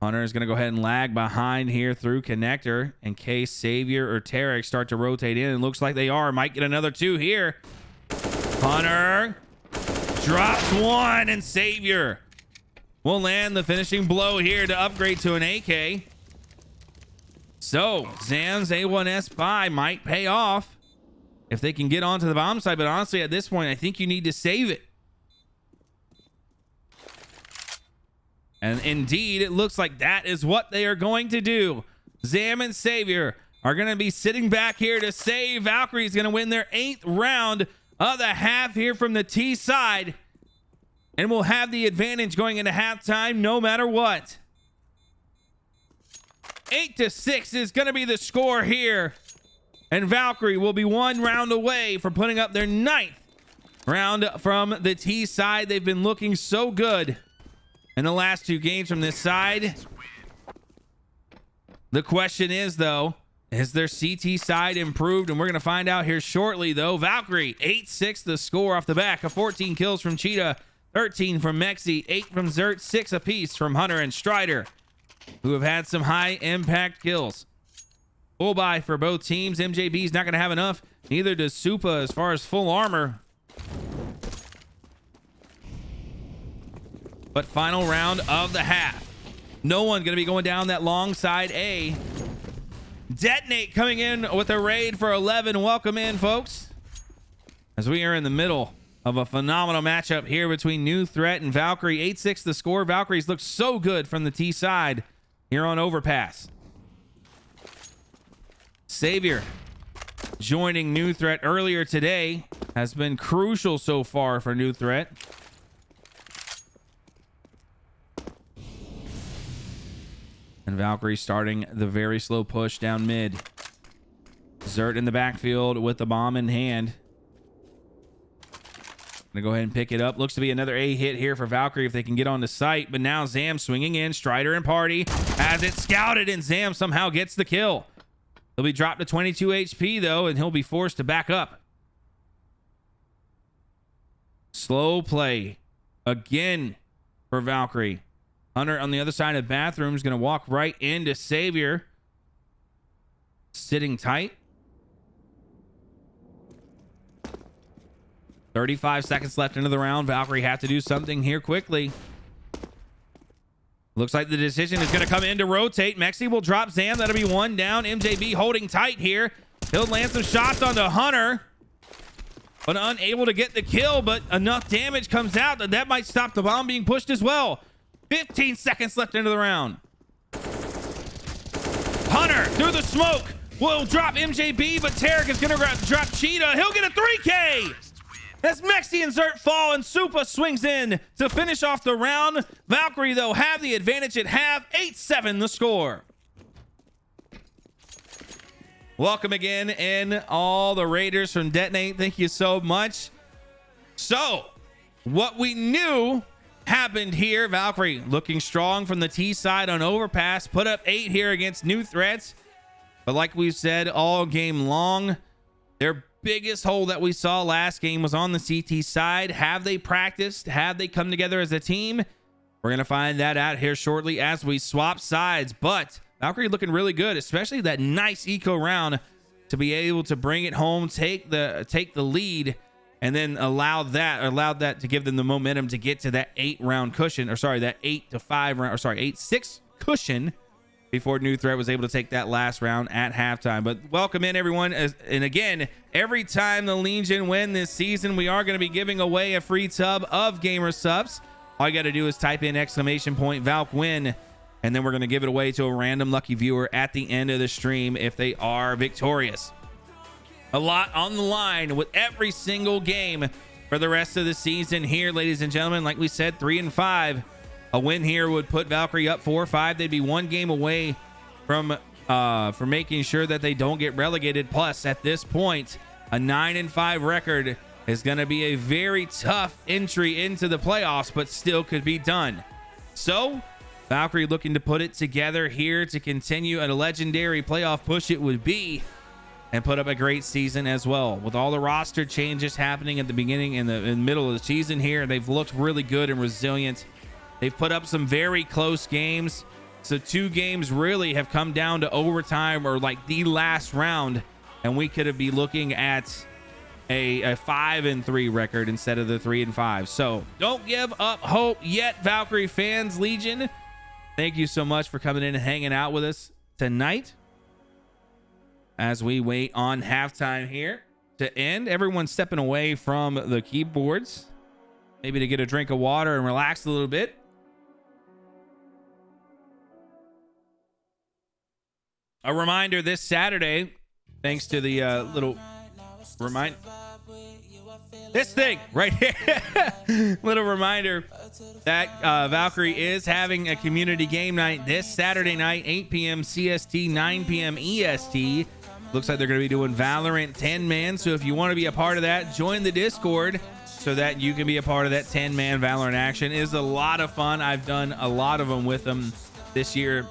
Hunter is going to go ahead and lag behind here through connector in case Savior or Tarek start to rotate in. It looks like they are. Might get another two here. Hunter drops one and Savior will land the finishing blow here to upgrade to an AK. So Zam's A1S buy might pay off if they can get onto the bomb site. But honestly, at this point, I think you need to save it. And indeed, it looks like that is what they are going to do. Zam and Savior are going to be sitting back here to save. Valkyrie is going to win their 8th round of the half here from the T side. And will have the advantage going into halftime no matter what. 8-6 is going to be the score here. And Valkyrie will be one round away from putting up their 9th round from the T side. They've been looking so good in the last 2 games from this side. The question is, though, is their CT side improved? And we're going to find out here shortly, though. Valkyrie, 8-6 the score off the back of 14 kills from Cheetah, 13 from Mexi, 8 from Zert, 6 apiece from Hunter and Strider, who have had some high impact kills. Full buy for both teams. MJB's not going to have enough. Neither does Supa as far as full armor. But final round of the half. No one going to be going down that long side A. Detonate coming in with a raid for 11. Welcome in, folks, as we are in the middle of a phenomenal matchup here between New Threat and Valkyrie. 8-6 the score. Valkyrie's looked so good from the T side here on Overpass. Savior joining New Threat earlier today has been crucial so far for New Threat. And Valkyrie starting the very slow push down mid. Zert in the backfield with the bomb in hand. Gonna go ahead and pick it up. Looks to be another A hit here for Valkyrie if they can get on the site. But now Zam swinging in. Strider and Party has it scouted, and Zam somehow gets the kill. He'll be dropped to 22 HP, though, and he'll be forced to back up. Slow play again for Valkyrie. Hunter on the other side of the bathroom is going to walk right into Savior. Sitting tight. 35 seconds left into the round. Valkyrie have to do something here quickly. Looks like the decision is going to come in to rotate. Mexi will drop Zam. That'll be one down. MJB holding tight here. He'll land some shots onto Hunter, but unable to get the kill. But enough damage comes out that might stop the bomb being pushed as well. 15 seconds left into the round. Hunter through the smoke will drop MJB, but Tarek is going to drop Cheetah. He'll get a 3K. As Mexi and Zert fall and Supa swings in to finish off the round. Valkyrie, though, have the advantage at half. 8-7 the score. Welcome again, and all the Raiders from Detonate. Thank you so much. So, what we knew happened here. Valkyrie looking strong from the T side on overpass. Put up 8 here against New Threats. But like we've said all game long, their biggest hole that we saw last game was on the CT side. Have they practiced? Have they come together as a team? We're going to find that out here shortly as we swap sides. But Valkyrie looking really good, especially that nice eco round to be able to bring it home, take the lead, and then allowed that to give them the momentum to get to that 8-round cushion, or sorry, that 8-5 round, or sorry, 8-6 cushion before New Threat was able to take that last round at halftime. But welcome in, everyone. And again, every time the Legion win this season, we are going to be giving away a free tub of gamer subs. All you got to do is type in !Valk win, and then we're going to give it away to a random lucky viewer at the end of the stream if they are victorious. A lot on the line with every single game for the rest of the season here, ladies and gentlemen. Like we said, 3-5. A win here would put Valkyrie up 4-5. They'd be 1 game away from making sure that they don't get relegated. Plus, at this point, a 9-5 record is going to be a very tough entry into the playoffs, but still could be done. So, Valkyrie looking to put it together here to continue a legendary playoff push it would be, and put up a great season as well. With all the roster changes happening at the beginning in the middle of the season here, they've looked really good and resilient. They've put up some very close games. So 2 games really have come down to overtime or like the last round, and we could be looking at a 5-3 record instead of the 3-5. So don't give up hope yet, Valkyrie fans. Legion, thank you so much for coming in and hanging out with us tonight as we wait on halftime here to end. Everyone's stepping away from the keyboards, maybe to get a drink of water and relax a little bit. A reminder this Saturday, thanks to the little this thing right here, little reminder that Valkyrie is having a community game night this Saturday night, 8 p.m. CST, 9 p.m. EST. Looks like they're going to be doing Valorant 10-man. So if you want to be a part of that, join the Discord so that you can be a part of that 10-man Valorant action. It is a lot of fun. I've done a lot of them with them this year,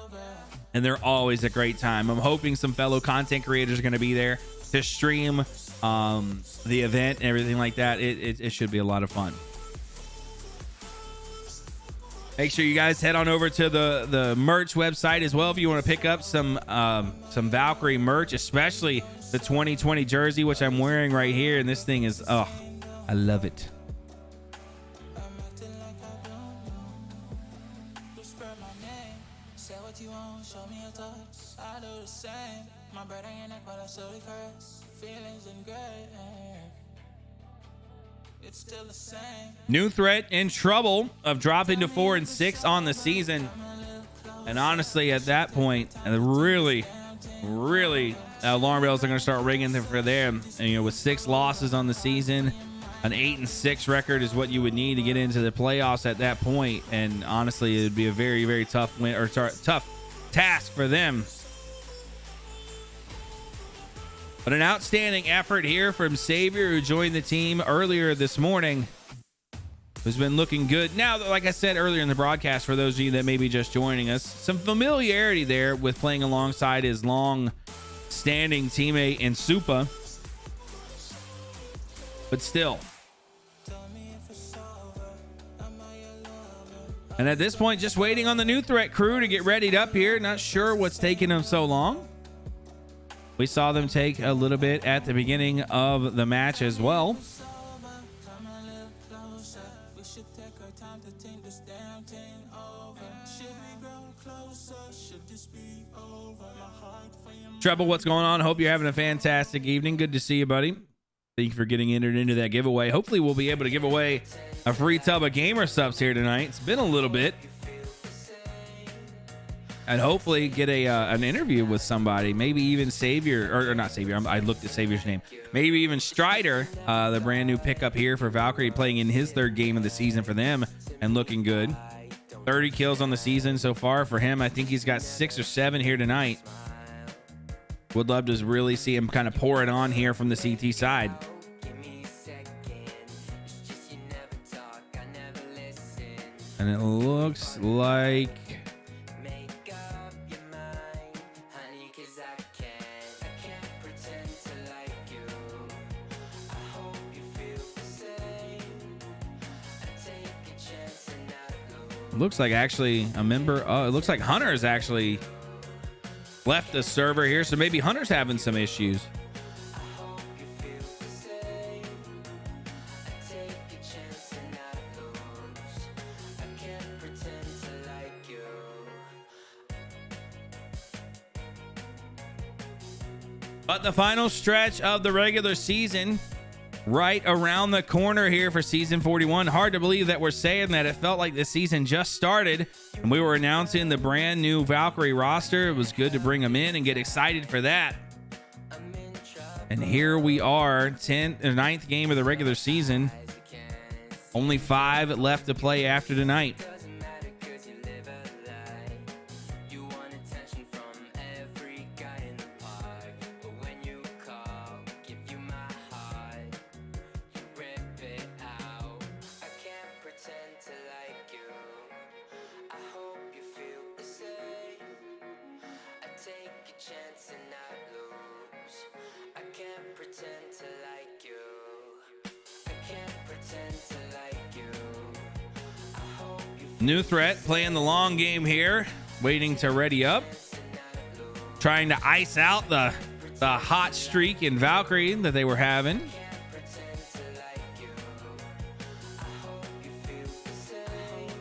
and they're always a great time. I'm hoping some fellow content creators are going to be there to stream the event and everything like that. It should be a lot of fun. Make sure you guys head on over to the merch website as well if you want to pick up some Valkyrie merch, especially the 2020 jersey, which I'm wearing right here. And this thing is, oh, I love it. New Threat in trouble of dropping to 4-6 on the season, and honestly, at that point, really alarm bells are going to start ringing for them. And, with 6 losses on the season, an 8-6 record is what you would need to get into the playoffs at that point. And honestly, it would be a very, very tough win, or tough task for them. But an outstanding effort here from Xavier, who joined the team earlier this morning, who's been looking good. Now, like I said earlier in the broadcast, for those of you that may be just joining us, some familiarity there with playing alongside his long-standing teammate in Supa. But still. And at this point, just waiting on the New Threat crew to get readied up here. Not sure what's taking them so long. We saw them take a little bit at the beginning of the match as well. Treble, what's going on? Hope you're having a fantastic evening. Good to see you, buddy. Thank you for getting entered into that giveaway. Hopefully we'll be able to give away a free tub of gamer subs here tonight. It's been a little bit. And hopefully get an interview with somebody, maybe even Xavier, or not Xavier, I looked at Xavier's name. Maybe even Strider, the brand new pickup here for Valkyrie, playing in his 3rd game of the season for them and looking good. 30 kills on the season so far for him. I think he's got 6 or 7 here tonight. Would love to really see him kind of pour it on here from the CT side. Give me a second. It's just you never talk, I never listen. And it looks like Make up your mind, honey, 'cause I can't pretend to like you. I hope you feel the same. I take a chance and not lose. looks like actually a member. Oh, it looks like Hunter's actually left the server here, so maybe Hunter's having some issues. I hope you feel the same. I take a chance and not lose. I can't pretend to like you. But the final stretch of the regular season, right around the corner here for season 41. Hard to believe that we're saying that. It felt like the season just started and we were announcing the brand new Valkyrie roster. It was good to bring them in and get excited for that. And here we are, 9th game of the regular season. Only 5 left to play after tonight. Doesn't matter 'cause you live a lie. You want attention from every guy in the park. But when you call, give you my heart. You rip it out. I can't pretend to like you. I hope you feel the same. I take a chance and not lose. I can't pretend to like you. I can't pretend to like you. I hope you New threat playing the long game here, waiting to ready up, trying to ice out the hot streak in Valkyrie that they were having. can't pretend to like you. I hope you feel the same.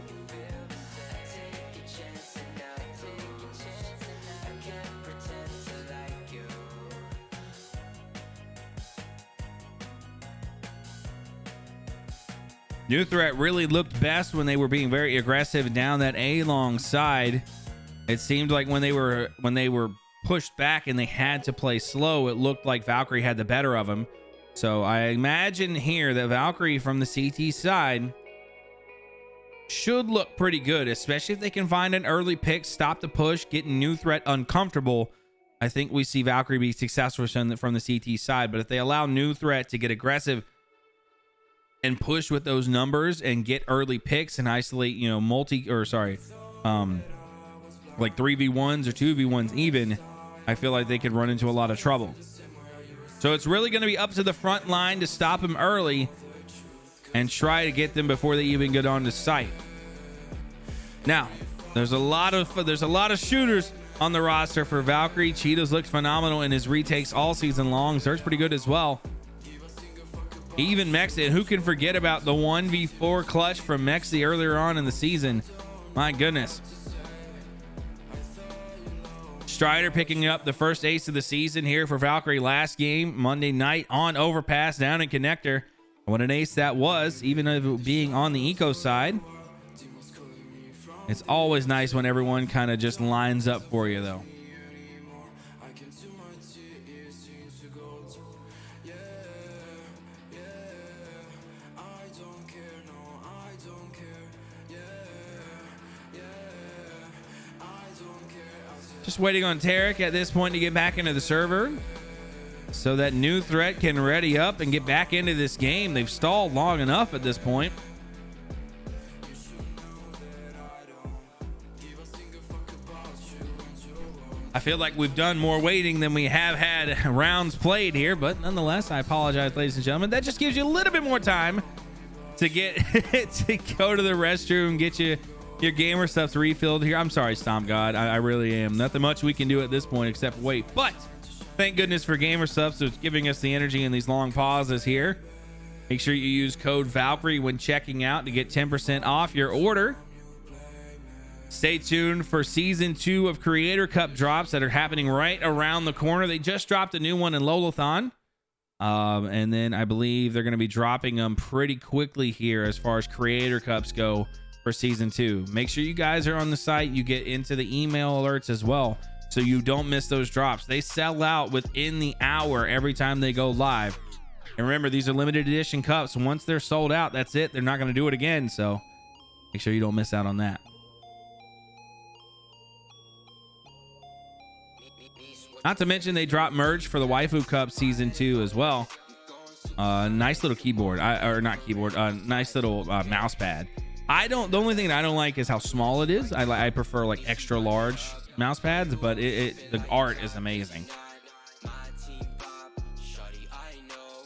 I take a chance and not lose. I can't pretend to like you. New threat really looked best when they were being very aggressive down that A-long side. It seemed like when they were pushed back and they had to play slow, it looked like Valkyrie had the better of them. So I imagine here that Valkyrie from the CT side should look pretty good, especially if they can find an early pick, stop the push, getting new threat uncomfortable. I think we see Valkyrie be successful from the CT side. But if they allow new threat to get aggressive and push with those numbers and get early picks and isolate, like 3v1s or 2v1s even, I feel like they could run into a lot of trouble. So it's really going to be up to the front line to stop them early and try to get them before they even get onto site. Now, there's a lot of shooters on the roster for Valkyrie. Cheetos looks phenomenal in his retakes all season long. Zert's pretty good as well. Even Mexi, who can forget about the 1v4 clutch from Mexi earlier on in the season? My goodness. Strider picking up the first ace of the season here for Valkyrie last game, Monday night on Overpass down in Connector. What an ace that was, even if it being on the eco side. It's always nice when everyone kind of just lines up for you, though. Just waiting on Tarek at this point to get back into the server so that new threat can ready up and get back into this game. They've stalled long enough at this point. I feel like we've done more waiting than we have had rounds played here, but nonetheless, I apologize, ladies and gentlemen. That just gives you a little bit more time to get to go to the restroom, get your gamer stuff's refilled here. I'm sorry, Stomp God. I really am. Nothing much we can do at this point except wait. But thank goodness for gamer stuff, so it's giving us the energy in these long pauses here. Make sure you use code Valkyrie when checking out to get 10% off your order. Stay tuned for season 2 of Creator Cup drops that are happening right around the corner. They just dropped a new one in Lolathon. And then I believe they're going to be dropping them pretty quickly here as far as Creator Cups go for season 2. Make sure you guys are on the site. You get into the email alerts as well, so you don't miss those drops. They sell out within the hour every time they go live. And remember, these are limited edition cups. Once they're sold out, that's it. They're not going to do it again. So make sure you don't miss out on that. Not to mention they dropped merch for the Waifu Cup Season 2 as well. Nice little keyboard, or not keyboard, nice little mouse pad. The only thing that I don't like is how small it is. I prefer like extra large mouse pads, but the art is amazing.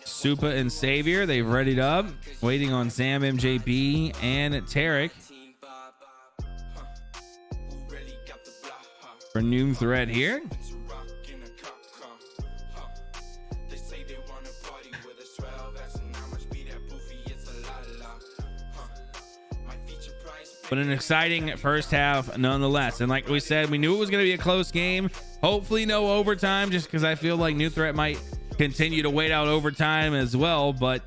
Supa and Savior, they've readied up, waiting on Sam, MJB, and Tarek for New Threat here. But an exciting first half nonetheless. And like we said, we knew it was going to be a close game. Hopefully no overtime, just because I feel like New Threat might continue to wait out overtime as well. But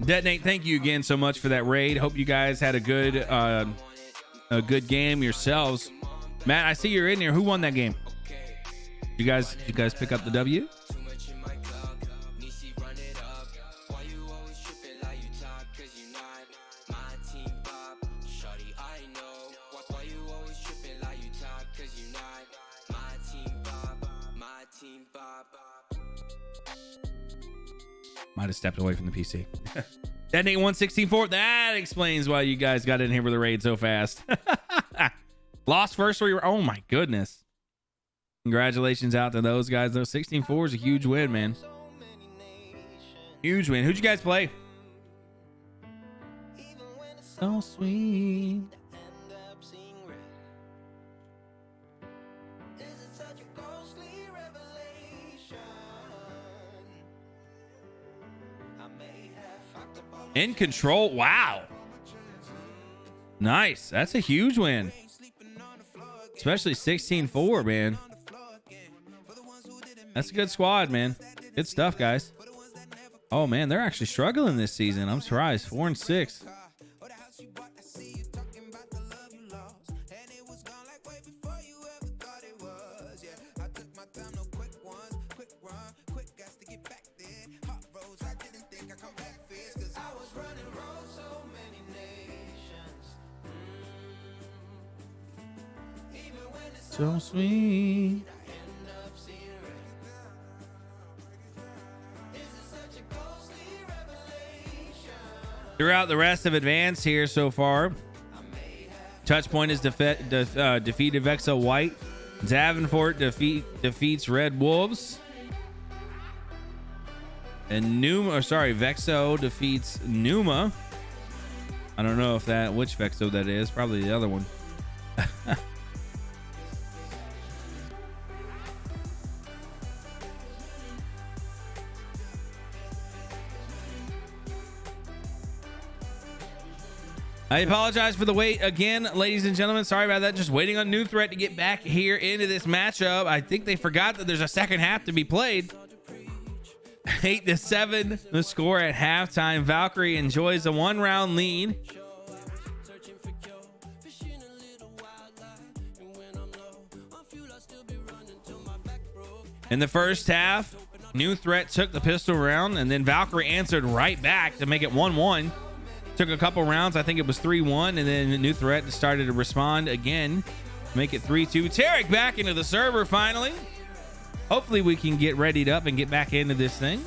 Detonate, thank you again so much for that raid. Hope you guys had a good game yourselves. Matt, I see you're in here. Who won that game? You guys pick up the W? Might have stepped away from the PC. Detonate 164. That explains why you guys got in here with the raid so fast. Lost first three. Oh my goodness. Congratulations out to those guys. Those 16-4 is a huge win, man. Huge win. Who'd you guys play? So sweet. In control. Wow. Nice. That's a huge win. Especially 16-4, man. That's a good squad, man. Good stuff, guys. Oh, man. They're actually struggling this season. I'm surprised. 4-6. So sweet. Throughout the rest of Advance here so far, Touchpoint is defeated Vexo White. Davenport defeats Red Wolves. And Vexo defeats Numa. I don't know which Vexo that is. Probably the other one. I apologize for the wait again, ladies and gentlemen. Sorry about that. Just waiting on New Threat to get back here into this matchup. I think they forgot that there's a second half to be played. 8-7, the score at halftime. Valkyrie enjoys a 1-round lead. In the first half, New Threat took the pistol round, and then Valkyrie answered right back to make it 1-1. Took a couple rounds. I think it was 3-1, and then the New Threat started to respond again, make it 3-2. Tarek back into the server finally. Hopefully we can get readied up and get back into this thing.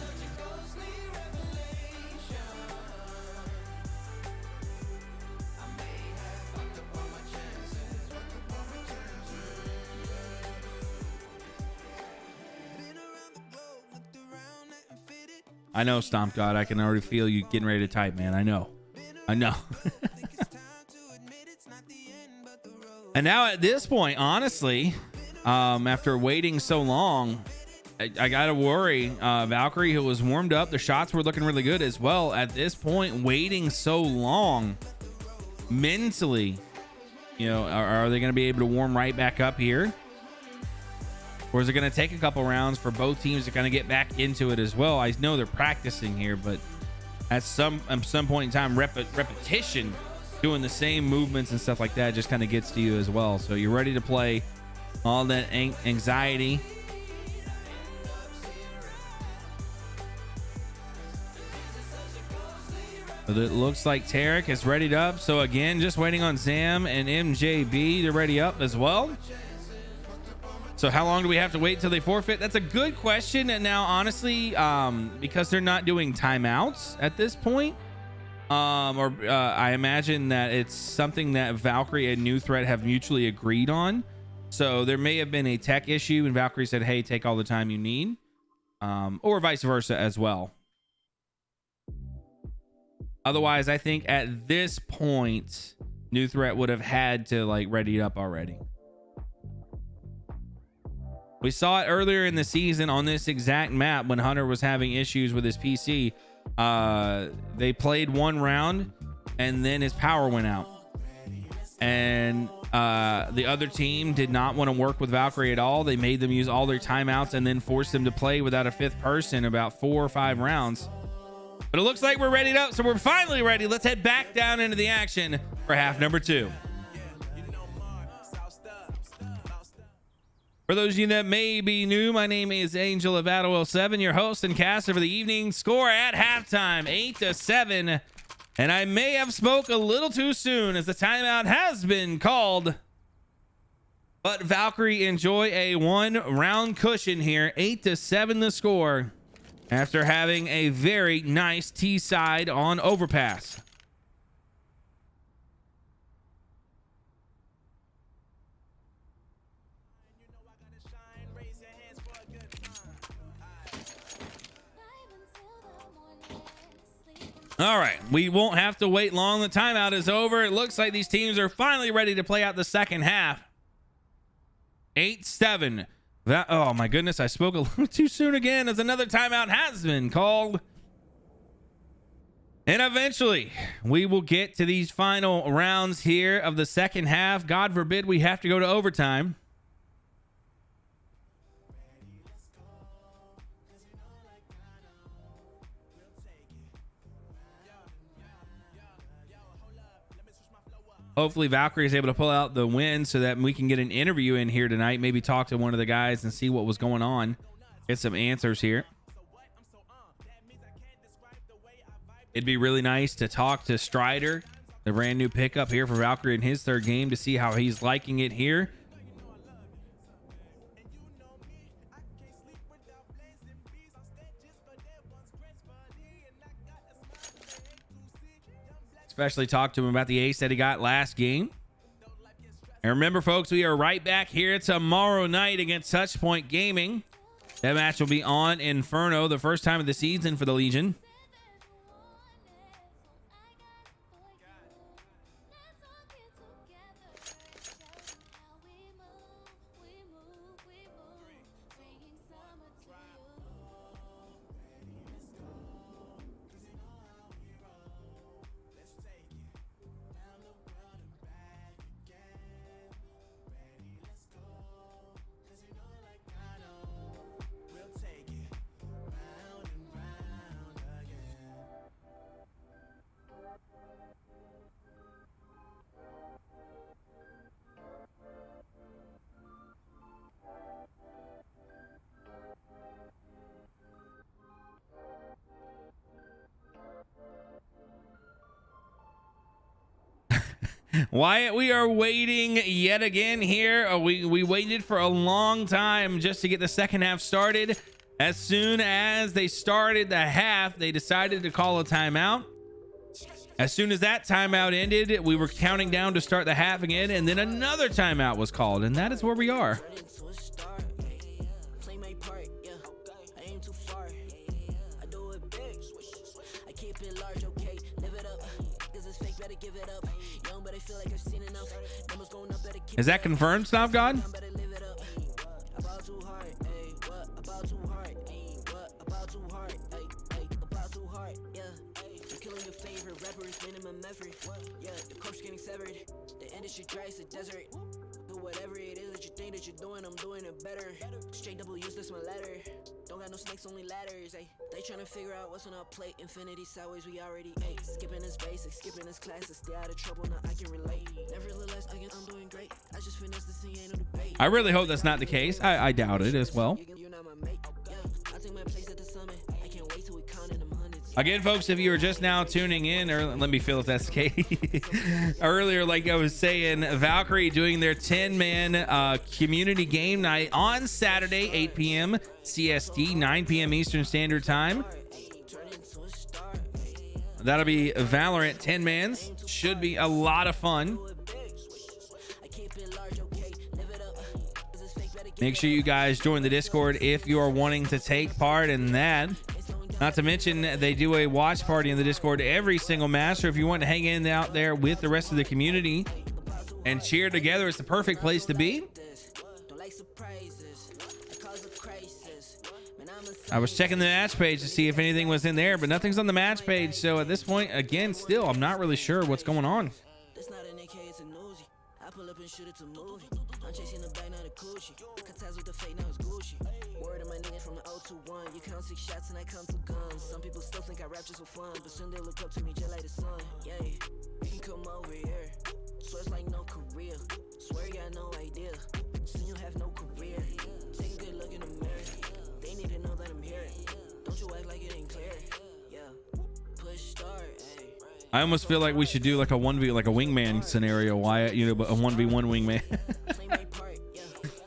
I know, Stomp God. I can already feel you getting ready to type, man. I know. And now at this point, honestly, after waiting so long, I gotta worry. Valkyrie, who was warmed up, the shots were looking really good as well. At this point, waiting so long, mentally, are they gonna be able to warm right back up here? Or is it going to take a couple rounds for both teams to kind of get back into it as well? I know they're practicing here, but at some point in time, repetition doing the same movements and stuff like that just kind of gets to you as well. So you're ready to play all that anxiety. But it looks like Tarek is readied up. So again, just waiting on Zam and MJB to ready up as well. So how long do we have to wait till they forfeit? That's a good question. And now, honestly, because they're not doing timeouts at this point, I imagine that it's something that Valkyrie and New Threat have mutually agreed on. So there may have been a tech issue and Valkyrie said, hey, take all the time you need, or vice versa as well. Otherwise, I think at this point, New Threat would have had to like ready it up already. We saw it earlier in the season on this exact map when Hunter was having issues with his PC. They played one round and then his power went out. And the other team did not want to work with Valkyrie at all. They made them use all their timeouts and then forced them to play without a fifth person about 4 or 5 rounds. But it looks like we're ready up, so we're finally ready. Let's head back down into the action for half number 2. For those of you that may be new, my name is Angel of Addo07, your host and caster for the evening. Score at halftime, 8-7. And I may have spoke a little too soon as the timeout has been called. But Valkyrie enjoy a 1-round cushion here, 8-7 the score, after having a very nice T-side on overpass. All right, we won't have to wait long. The timeout is over. It looks like these teams are finally ready to play out the second half. 8-7. Oh my goodness, I spoke a little too soon again as another timeout has been called. And eventually, we will get to these final rounds here of the second half. God forbid we have to go to overtime. Hopefully Valkyrie is able to pull out the win so that we can get an interview in here tonight. Maybe talk to one of the guys and see what was going on. Get some answers here. It'd be really nice to talk to Strider, the brand new pickup here for Valkyrie in his third game, to see how he's liking it here. Especially talk to him about the ace that he got last game. And remember, folks, we are right back here tomorrow night against Touchpoint Gaming. That match will be on Inferno, the first time of the season for the Legion. Wyatt, we are waiting yet again here. We waited for a long time just to get the second half started. As soon as they started the half, they decided to call a timeout. As soon as that timeout ended, we were counting down to start the half again, and then another timeout was called, and that is where we are. Is that confirmed, Snob God? Don't got no snakes, only ladders, ayy. They tryna figure out what's on our plate. Infinity sideways, we already ate. Skipping is basic, skipping is classic. Stay out of trouble, now I can relate. Nevertheless, again, I'm doing great. I just finished the scene, ain't no debate. I really hope that's not the case. I doubt it as well. You're not my mate. Yeah, I take my place at the summit. I can't wait till we count in them hundreds. Again, folks, if you are just now tuning in, or let me feel if that's the case. Earlier, like I was saying, Valkyrie doing their 10-man community game night on Saturday, 8 p.m. CST, 9 p.m. Eastern Standard Time. That'll be Valorant 10-mans. Should be a lot of fun. Make sure you guys join the Discord if you are wanting to take part in that. Not to mention, they do a watch party in the Discord every single match. So if you want to hang in out there with the rest of the community and cheer together, it's the perfect place to be. I was checking the match page to see if anything was in there, but nothing's on the match page. So at this point, again, still, I'm not really sure what's going on. It's not an AK, it's a Uzi. I pull up and shoot it to movie. I'm chasing the bag, not a coochie. Contacts with the fake, now it's Gucci. Word of my niggas from the 021. You count 6 shots and I count 2 guns. Some people still think I rap just for fun, but soon they look up to me just like the sun. Yeah, you can come over here. Swear it's like no career. Swear you got no idea. Soon you have no career. Take a good look in the mirror. They need to know that I'm here. Don't you act like it ain't clear. Yeah, push start, ayy. I almost feel like we should do like a 1v, like a wingman scenario. Why, you know, but a 1v1 wingman.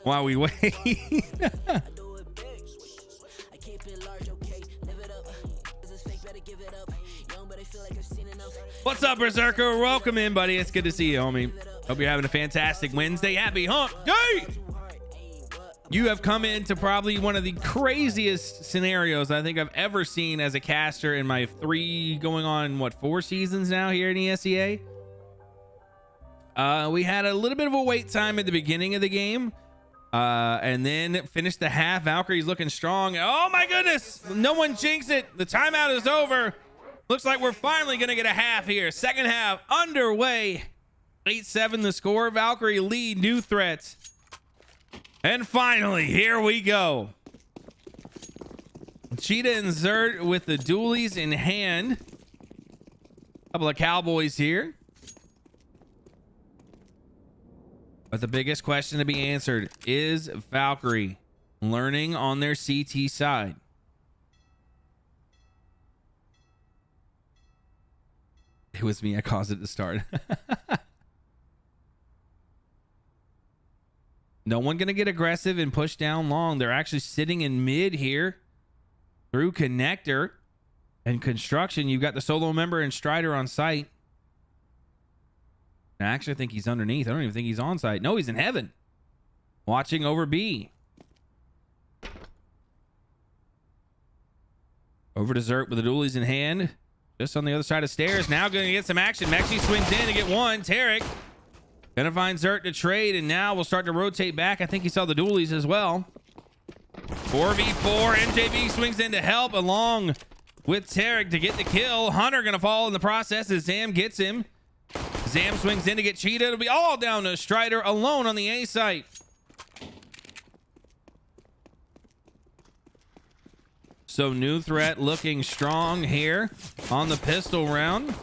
While we wait. What's up, Berserker? Welcome in, buddy. It's good to see you, homie. Hope you're having a fantastic Wednesday. Happy hump day! You have come into probably one of the craziest scenarios I think I've ever seen as a caster in my 4 seasons now here in ESEA. We had a little bit of a wait time at the beginning of the game. And then finished the half. Valkyrie's looking strong. Oh my goodness! No one jinx it. The timeout is over. Looks like we're finally gonna get a half here. Second half underway. 8-7 the score. Valkyrie lead new threats. And finally, here we go. Cheetah and Zert with the dualies in hand. Couple of cowboys here. But the biggest question to be answered is Valkyrie learning on their CT side. It was me. I caused it to start. No one going to get aggressive and push down long. They're actually sitting in mid here through connector and construction. You've got the solo member and Strider on site. I actually think he's underneath. I don't even think he's on site. No, he's in heaven. Watching over B. Over to Zert with the dualies in hand. Just on the other side of stairs. Now going to get some action. Mexi swings in to get one. Tarek gonna find Zert to trade, and now we'll start to rotate back. I think he saw the dualies as well. 4v4. MJB swings in to help along with Tarek to get the kill. Hunter gonna fall in the process as Zam gets him. Zam swings in to get Cheetah. It'll be all down to Strider alone on the A site. So new threat looking strong here on the pistol round.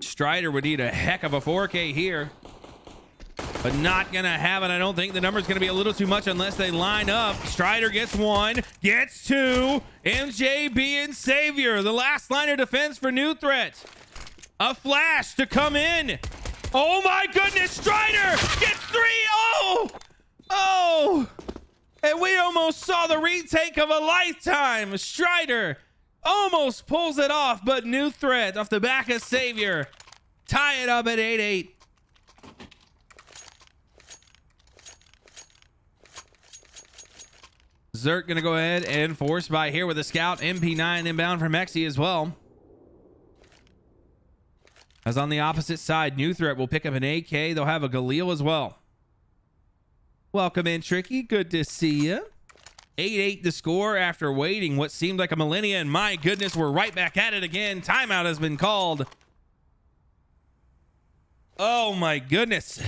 Strider would need a heck of a 4K here, but not gonna have it. I don't think the number's gonna be a little too much unless they line up. Strider gets one, gets two. MJB and Savior, the last line of defense for new threat. A flash to come in. Oh my goodness, Strider gets 3. Oh, and we almost saw the retake of a lifetime. Strider almost pulls it off, but new threat off the back of Savior tie it up at 8-8. Zert gonna go ahead and force by here with a scout. MP9 inbound from Mexi as well. As on the opposite side, new threat will pick up an AK. They'll have a Galil as well. Welcome in, Tricky. Good to see you. 8-8 the score after waiting what seemed like a millennia, and my goodness, we're right back at it again. Timeout has been called. Oh my goodness.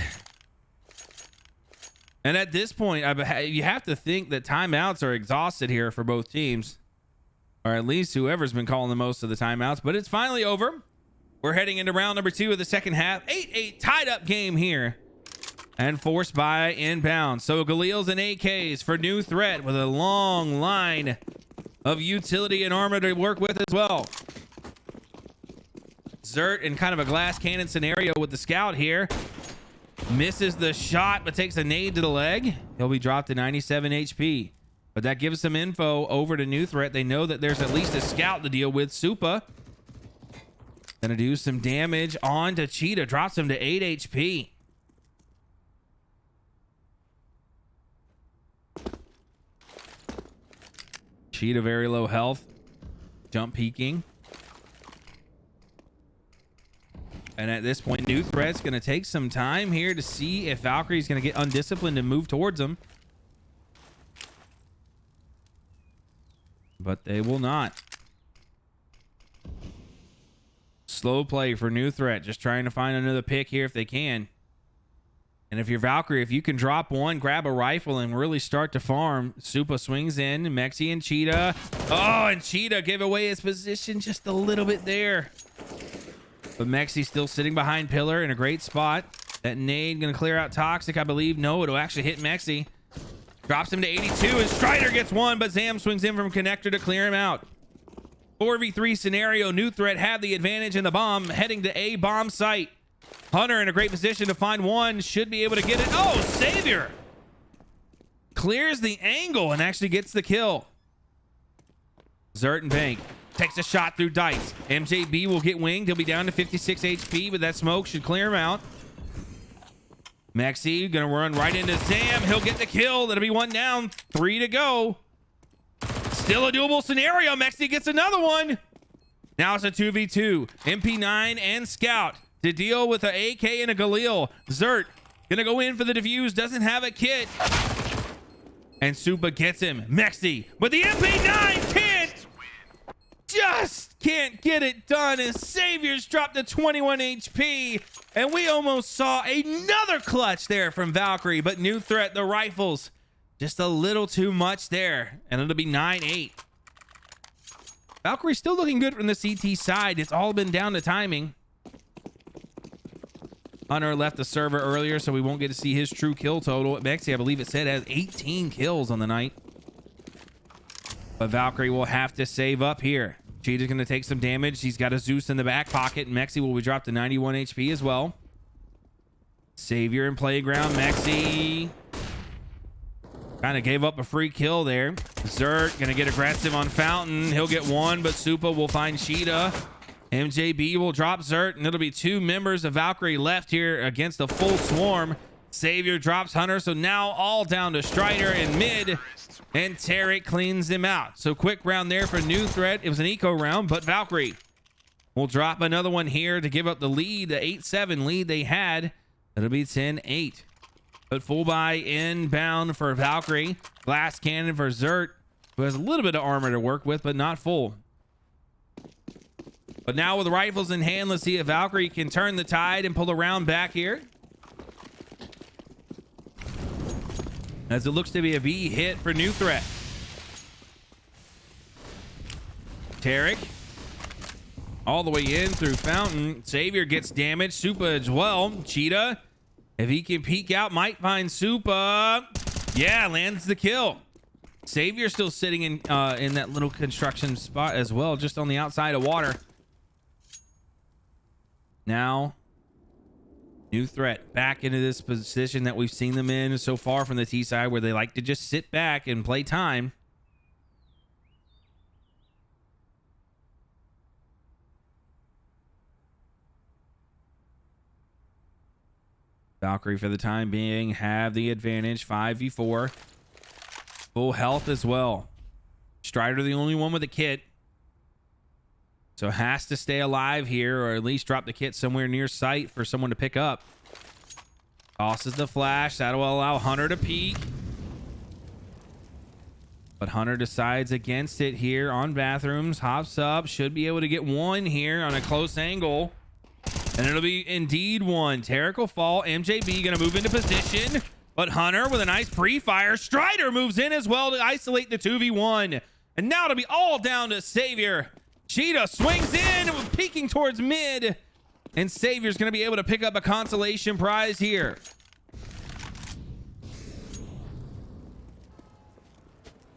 And at this point, you have to think that timeouts are exhausted here for both teams, or at least whoever's been calling the most of the timeouts. But it's finally over. We're heading into round number 2 of the second half. 8-8 tied up game here, and forced by inbound. So Galil's and AKs for New Threat with a long line of utility and armor to work with as well. Zert in kind of a glass cannon scenario with the scout here. Misses the shot, but takes a nade to the leg. He'll be dropped to 97 HP. But that gives some info over to New Threat. They know that there's at least a scout to deal with. Supa gonna do some damage on to Cheetah. Drops him to 8 HP. Cheetah very low health. Jump peeking. And at this point, New Threat's going to take some time here to see if Valkyrie's going to get undisciplined and move towards him. But they will not. Slow play for New Threat. Just trying to find another pick here if they can. And if you're Valkyrie, if you can drop one, grab a rifle, and really start to farm. Supa swings in. Mexi and Cheetah. Oh, and Cheetah gave away his position just a little bit there. But Mexi still sitting behind pillar in a great spot. That nade going to clear out Toxic, I believe. No, it'll actually hit Mexi. Drops him to 82, and Strider gets one, but Zam swings in from connector to clear him out. 4v3 scenario. New Threat have the advantage in the bomb, heading to A bomb site. Hunter in a great position to find one. Should be able to get it. Oh, Savior clears the angle and actually gets the kill. Zert and Bank takes a shot through Dice. MJB will get winged. He'll be down to 56 HP, but that smoke should clear him out. Mexi gonna run right into Zam. He'll get the kill. That'll be one down. 3 to go. Still a doable scenario. Mexi gets another one. Now it's a 2v2. MP9 and Scout to deal with an AK and a Galil. Zert gonna go in for the defuse. Doesn't have a kit. And Supa gets him. Mexi with the MP9 just can't get it done as Savior's dropped to 21 HP. And we almost saw another clutch there from Valkyrie, but New Threat, the rifles, just a little too much there. And it'll be 9-8. Valkyrie still looking good from the CT side. It's all been down to timing. Hunter left the server earlier, so we won't get to see his true kill total. Mexi, I believe it said, has 18 kills on the night. But Valkyrie will have to save up here. Cheetah's going to take some damage. He's got a Zeus in the back pocket, and Mexi will be dropped to 91 HP as well. Savior in playground. Mexi kind of gave up a free kill there. Zert going to get aggressive on Fountain. He'll get one, but Supa will find Cheetah. MJB will drop Zert, and it'll be 2 members of Valkyrie left here against a full swarm. Savior drops Hunter, so now all down to Strider in mid. And Tarek cleans him out. So quick round there for New Threat. It was an eco round, but Valkyrie will drop another one here to give up the lead, the 8-7 lead they had. It'll be 10-8. But full buy inbound for Valkyrie. Glass cannon for Zert, who has a little bit of armor to work with, but not full. But now with rifles in hand, let's see if Valkyrie can turn the tide and pull the round back here. As it looks to be a B hit for New Threat. Tarek all the way in through Fountain. Savior gets damaged. Supa as well. Cheetah, if he can peek out, might find Supa. Yeah, lands the kill. Savior still sitting in that little construction spot as well, just on the outside of water. Now New Threat back into this position that we've seen them in so far from the T side, where they like to just sit back and play time. Valkyrie for the time being have the advantage. 5v4. Full health as well. Strider the only one with a kit. So has to stay alive here, or at least drop the kit somewhere near sight for someone to pick up. Tosses the flash. That'll allow Hunter to peek. But Hunter decides against it here on bathrooms. Hops up. Should be able to get one here on a close angle. And it'll be indeed one. Tarek will fall. MJB going to move into position. But Hunter with a nice pre-fire. Strider moves in as well to isolate the 2v1. And now it'll be all down to Savior. Cheetah swings in, peeking towards mid. And Savior's going to be able to pick up a consolation prize here.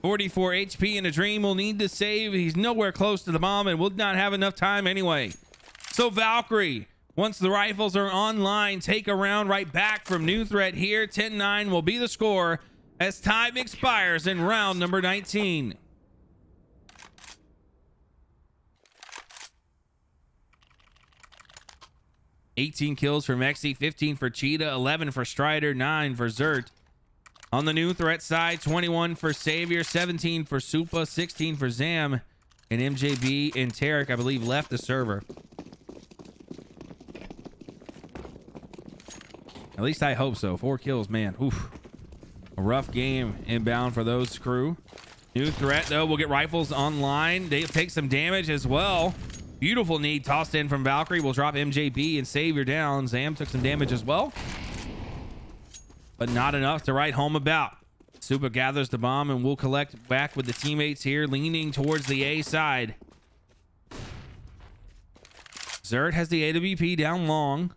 $44 HP in a dream will need to save. He's nowhere close to the bomb and will not have enough time anyway. So Valkyrie, once the rifles are online, take a round right back from New Threat here. 10-9 will be the score as time expires in round number 19. $18 kills for Mexi, 15 for Cheetah, 11 for Strider, 9 for Zert. On the New Threat side, 21 for Savior, 17 for Supa, 16 for Zam, and MJB and Tarek, I believe, left the server. At least I hope so. 4 kills, man. Oof. A rough game inbound for those crew. New Threat, though, will get rifles online. They'll take some damage as well. Beautiful need tossed in from Valkyrie. Will drop MJB and Savior down. Zam took some damage as well, but not enough to write home about. Supa gathers the bomb and will collect back with the teammates here, leaning towards the A side. Zert has the AWP down long.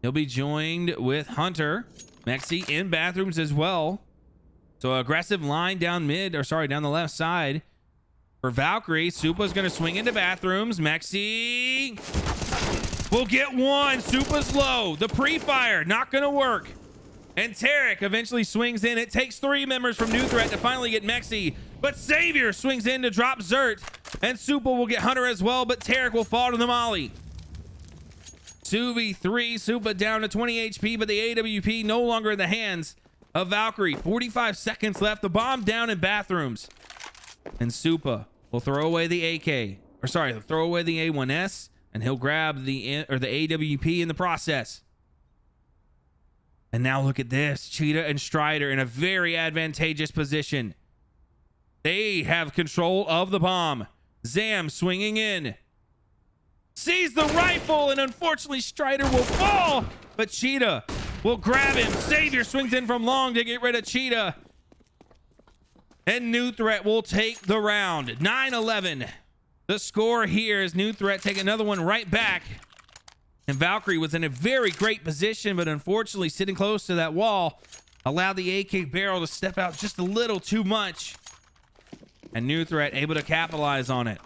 He'll be joined with Hunter. Mexi in bathrooms as well. So aggressive line down mid, or sorry, down the left side. For Valkyrie, Supa's going to swing into bathrooms. Mexi will get one. Supa's low. The pre-fire, not going to work. And Tarek eventually swings in. It takes 3 members from New Threat to finally get Mexi. But Savior swings in to drop Zert. And Supa will get Hunter as well, but Tarek will fall to the molly. 2v3, Supa down to 20 HP, but the AWP no longer in the hands of Valkyrie. 45 seconds left. The bomb down in bathrooms. And Supa will throw away the AK. Or sorry, throw away the A1S, and he'll grab the AWP in the process. And now look at this. Cheetah and Strider in a very advantageous position. They have control of the bomb. Zam swinging in. Sees the rifle, and unfortunately Strider will fall. But Cheetah will grab him. Savior swings in from long to get rid of Cheetah. And New Threat will take the round. 9-11. The score here is New Threat take another one right back. And Valkyrie was in a very great position, but unfortunately sitting close to that wall allowed the AK barrel to step out just a little too much. And New Threat able to capitalize on it.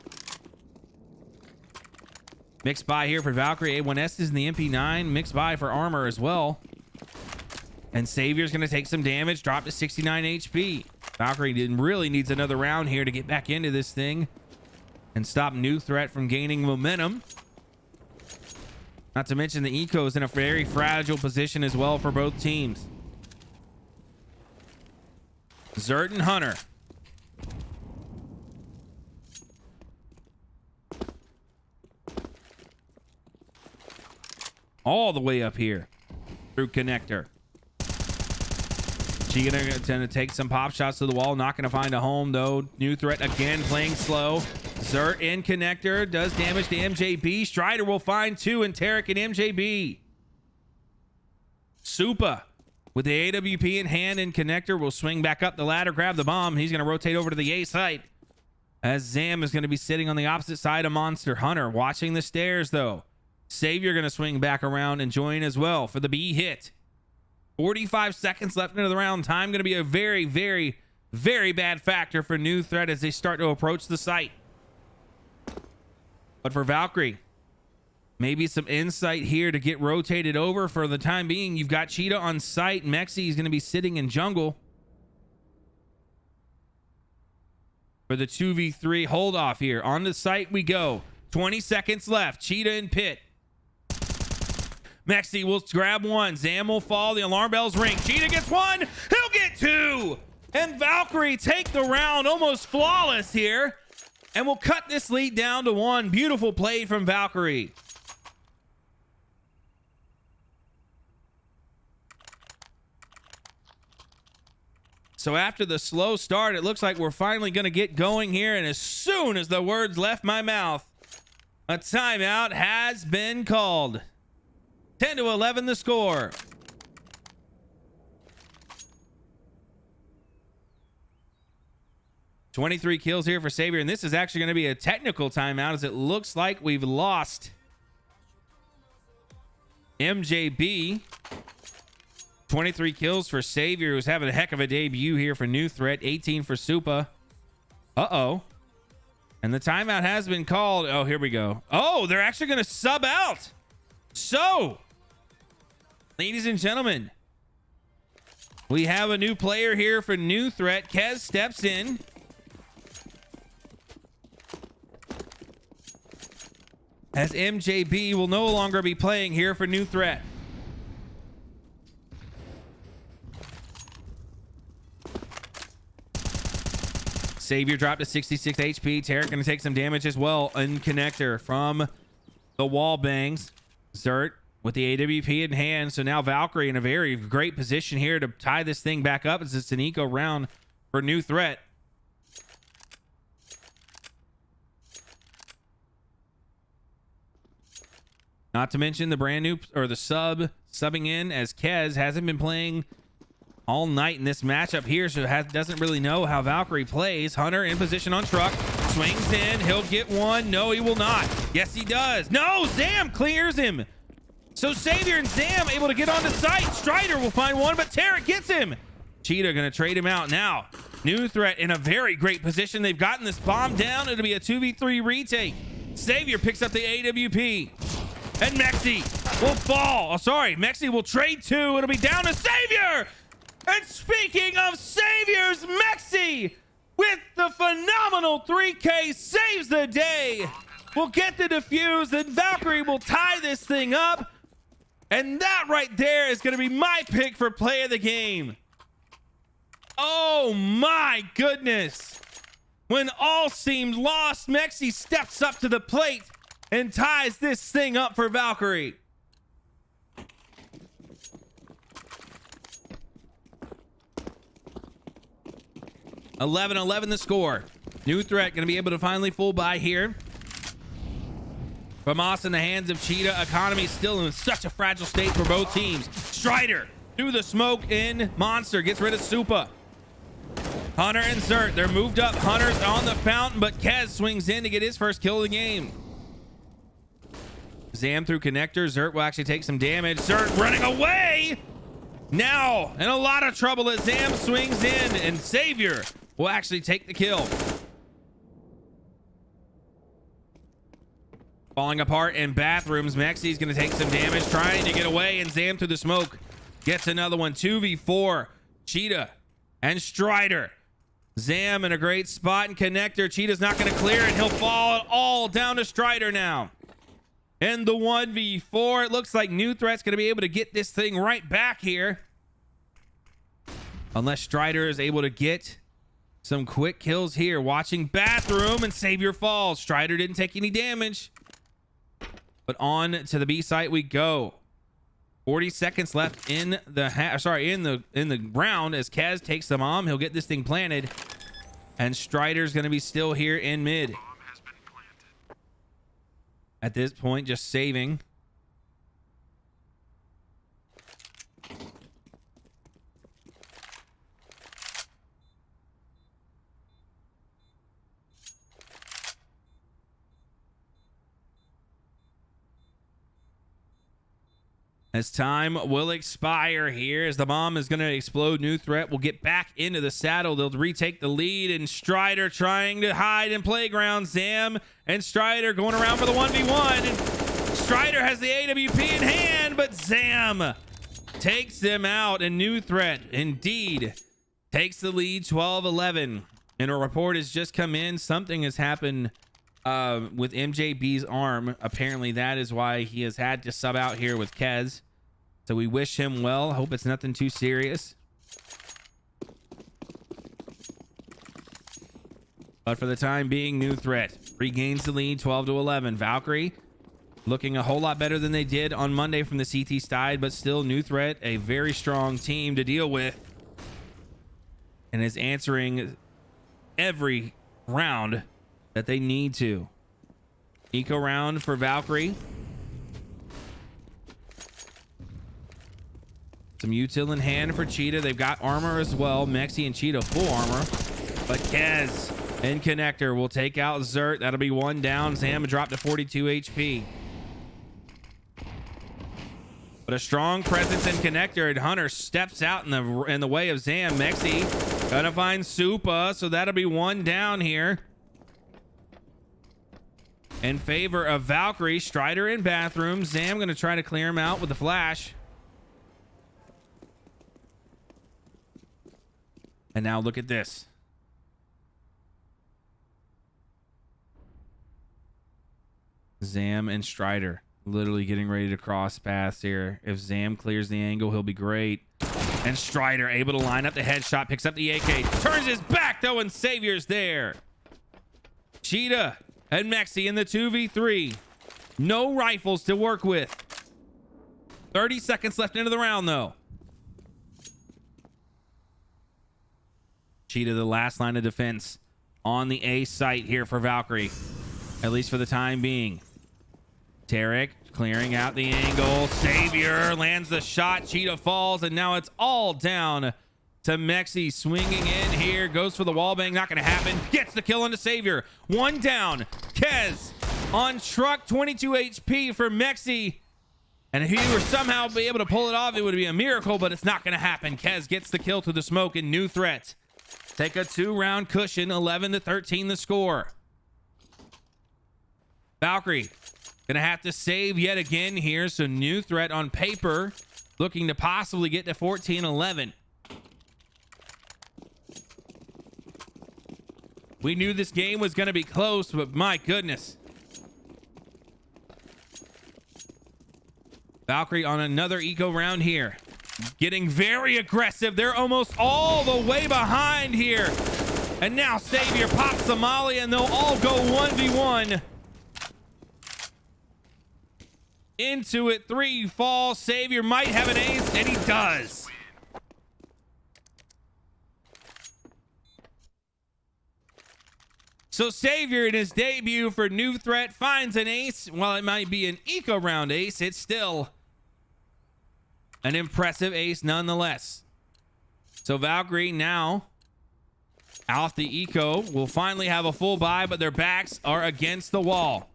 Mixed buy here for Valkyrie. A1S is in the MP9. Mixed buy for armor as well. And Savior's going to take some damage. Drop to 69 HP. Valkyrie really needs another round here to get back into this thing and stop New Threat from gaining momentum. Not to mention the eco is in a very fragile position as well for both teams. Zert and Hunter. All the way up here through connector. She gonna take some pop shots to the wall. Not gonna find a home though. New Threat again playing slow. Zert in connector does damage to MJB. Strider will find 2, and Tarek and MJB. Supa with the AWP in hand and connector will swing back up the ladder, grab the bomb. He's gonna rotate over to the A site as Zam is gonna be sitting on the opposite side of Monster. Hunter watching the stairs though. Savior gonna swing back around and join as well for the B hit. 45 seconds left into the round. Time going to be a very, very, very bad factor for New Threat as they start to approach the site. But for Valkyrie, maybe some insight here to get rotated over for the time being. You've got Cheetah on site. Mexi is going to be sitting in jungle. For the 2v3 hold off here. On the site we go. 20 seconds left. Cheetah in pit. Mexi will grab 1. Zam will fall. The alarm bells ring. Cheetah gets 1. He'll get 2. And Valkyrie take the round almost flawless here. And we'll cut this lead down to 1. Beautiful play from Valkyrie. So after the slow start, it looks like we're finally going to get going here. And as soon as the words left my mouth, a timeout has been called. 10-11 the score. 23 kills here for Savior, and this is actually going to be a technical timeout as it looks like we've lost MJB. 23 kills for Savior, who's having a heck of a debut here for New Threat. 18 for Supa. Uh-oh. And the timeout has been called. Oh, here we go. Oh, they're actually going to sub out. So, ladies and gentlemen, we have a new player here for New Threat. Kez steps in. As MJB will no longer be playing here for New Threat. Savior dropped to 66 HP. Tarek going to take some damage as well. In connector from the wall bangs. Zert with the AWP in hand. So now Valkyrie in a very great position here to tie this thing back up as it's an eco round for New Threat. Not to mention the brand new, or the subbing in, as Kez hasn't been playing all night in this matchup here, so doesn't really know how Valkyrie plays. Hunter in position on truck, swings in, he'll get one. No, he will not. Yes, he does. No, Zam clears him. So Savior and Zam able to get onto site. Strider will find one, but Tarek gets him. Cheetah gonna trade him out now. New Threat in a very great position. They've gotten this bomb down. It'll be a 2v3 retake. Savior picks up the AWP. And Mexi will fall. Oh, sorry. Mexi will trade two. It'll be down to Savior. And speaking of Saviors, Mexi with the phenomenal 3K saves the day. We'll get the defuse, and Valkyrie will tie this thing up. And that right there is going to be my pick for play of the game. Oh my goodness. When all seemed lost, Mexi steps up to the plate and ties this thing up for Valkyrie. (11-11) the score. New Threat going to be able to finally full buy here. Famas in the hands of Cheetah. Economy still in such a fragile state for both teams. Strider through the smoke in. Monster gets rid of Supa. Hunter and Zert, they're moved up. Hunter's on the fountain, but Kez swings in to get his first kill of the game. Zam through connector. Zert will actually take some damage. Zert running away. Now in a lot of trouble as Zam swings in, and Savior will actually take the kill. Falling apart in bathrooms. Mexi's going to take some damage, trying to get away, and Zam through the smoke gets another one. 2v4. Cheetah and Strider. Zam in a great spot in connector. Cheetah's not going to clear it. He'll fall all down to Strider now. And the 1v4, it looks like New Threat's going to be able to get this thing right back here. Unless Strider is able to get some quick kills here. Watching bathroom, and Savior falls. Strider didn't take any damage. But on to the B site we go. 40 seconds left in the in the round as Kaz takes the bomb. He'll get this thing planted. And Strider's going to be still here in mid. At this point, just saving. As time will expire here, as the bomb is going to explode, New Threat will get back into the saddle. They'll retake the lead, and Strider trying to hide in playground. Zam and Strider going around for the 1v1. Strider has the AWP in hand, but Zam takes them out, and New Threat indeed takes the lead 12-11. And a report has just come in. Something has happened with MJB's arm. Apparently that is why he has had to sub out here with Kez. So we wish him well. Hope it's nothing too serious. But for the time being, New Threat regains the lead 12-11. Valkyrie looking a whole lot better than they did on Monday from the CT side, but still New Threat, a very strong team to deal with, and is answering every round that they need to. Eco round for Valkyrie. Some util in hand for Cheetah. They've got armor as well. Mexi and Cheetah full armor. But Kez And Connector will take out Zert. That'll be one down. Zam dropped to 42 HP. But a strong presence in Connector, and Hunter steps out in the way of Zam. Mexi gonna find Supa, so that'll be one down here. In favor of Valkyrie. Strider in bathroom. Zam gonna try to clear him out with the flash. And now look at this. Zam and Strider literally getting ready to cross paths here. If Zam clears the angle, he'll be great. And Strider able to line up the headshot, picks up the AK, turns his back though, and Savior's there. Cheetah and Mexi in the 2v3. No rifles to work with. 30 seconds left into the round though. Cheetah, the last line of defense on the A site here for Valkyrie, at least for the time being. Tarek clearing out the angle. Savior lands the shot. Cheetah falls, and now it's all down to Mexi swinging in here. Goes for the wall bang. Not going to happen. Gets the kill on the Savior. One down. Kez on truck. 22 HP for Mexi. And if he were somehow be able to pull it off, it would be a miracle, but it's not going to happen. Kez gets the kill through the smoke, and New Threat take a 2-round cushion. 11-13 the score. Valkyrie gonna have to save yet again here. So New Threat on paper looking to possibly get to 14-11. We knew this game was gonna be close, but my goodness. Valkyrie on another eco round here. Getting very aggressive. They're almost all the way behind here. And now Savior pops the molly, and they'll all go 1v1. Into it. 3 fall. Savior might have an ace, and he does. So Savior in his debut for New Threat finds an ace. While it might be an eco round ace, it's still an impressive ace nonetheless. So Valkyrie now off the eco will finally have a full buy, but their backs are against the wall.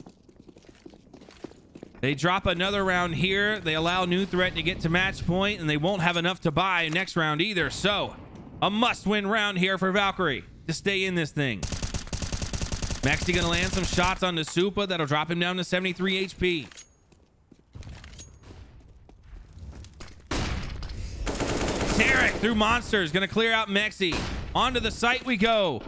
They drop another round here. They allow New Threat to get to match point, and they won't have enough to buy next round either. So a must-win round here for Valkyrie to stay in this thing. Mexi gonna land some shots on the Supa. That'll drop him down to 73 HP. Tarek through monsters gonna clear out Mexi. Onto the site we go.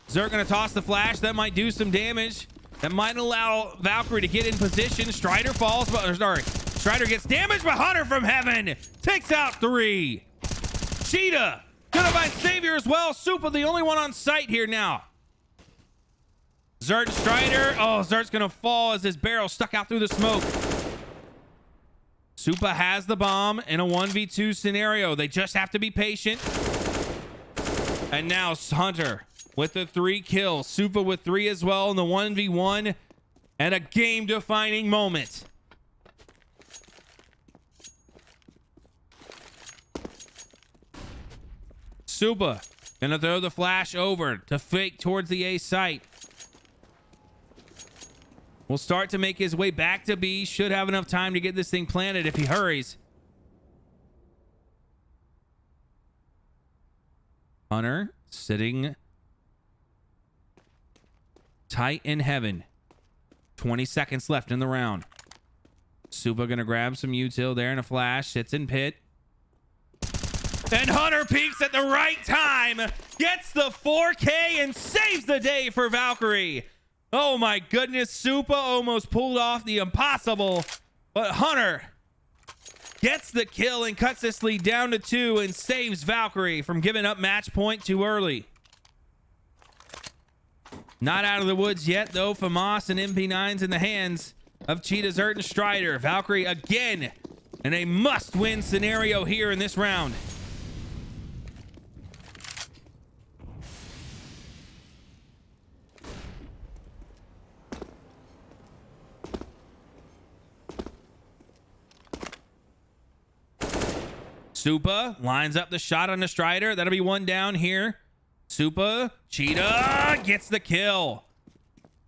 Zerk gonna toss the flash. That might do some damage. That might allow Valkyrie to get in position. Strider falls, but sorry, Strider gets damaged, but Hunter from heaven takes out 3. Cheetah gonna find Savior as well. Supa the only one on site here now. Zert Strider. Oh, Zert's gonna fall as his barrel stuck out through the smoke. Supa has the bomb in a 1v2 scenario. They just have to be patient. And now Hunter with the 3 kills. Supa with 3 as well in the 1v1. And a game-defining moment. Supa gonna throw the flash over to fake towards the A site. Will start to make his way back to B. Should have enough time to get this thing planted if he hurries. Hunter sitting tight in heaven. 20 seconds left in the round. Supa gonna grab some util there in a flash. Sits in pit. And Hunter peeks at the right time. Gets the 4K and saves the day for Valkyrie. Oh my goodness. Supa almost pulled off the impossible. But Hunter gets the kill and cuts this lead down to 2 and saves Valkyrie from giving up match point too early. Not out of the woods yet, though. FAMAS and MP9s in the hands of Cheetah, Zert, and Strider. Valkyrie again in a must-win scenario here in this round. Supa lines up the shot on the Strider. That'll be one down here. Supa, Cheetah gets the kill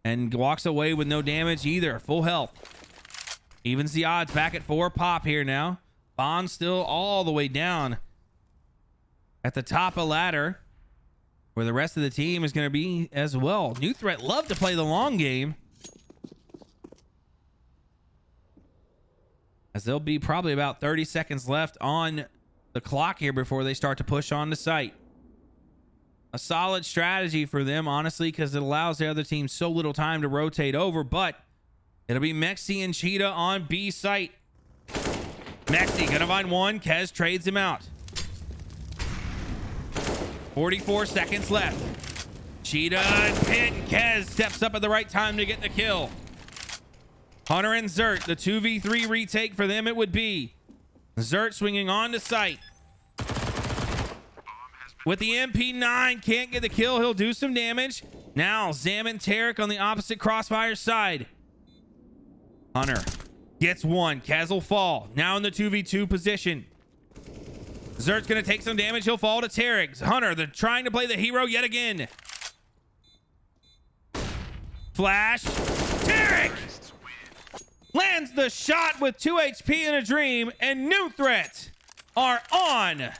and walks away with no damage either. Full health. Evens the odds back at 4. Pop here now. Bond still all the way down at the top of ladder, where the rest of the team is going to be as well. New Threat love to play the long game, as there'll be probably about 30 seconds left on the clock here before they start to push on the site. A solid strategy for them, honestly, because it allows the other team so little time to rotate over, but it'll be Mexi and Cheetah on B site. Mexi gonna find one. Kez trades him out. 44 seconds left. Cheetah hit, and Kez steps up at the right time to get the kill. Hunter and Zert, the 2v3 retake for them it would be. Zert swinging on to site. With the MP9, can't get the kill. He'll do some damage. Now, Zam and Tarek on the opposite crossfire side. Hunter gets one. Kez will fall. Now in the 2v2 position. Zert's going to take some damage. He'll fall to Tarek. Hunter, they're trying to play the hero yet again. Flash. Tarek lands the shot with 2 HP in a dream, and New Threat are on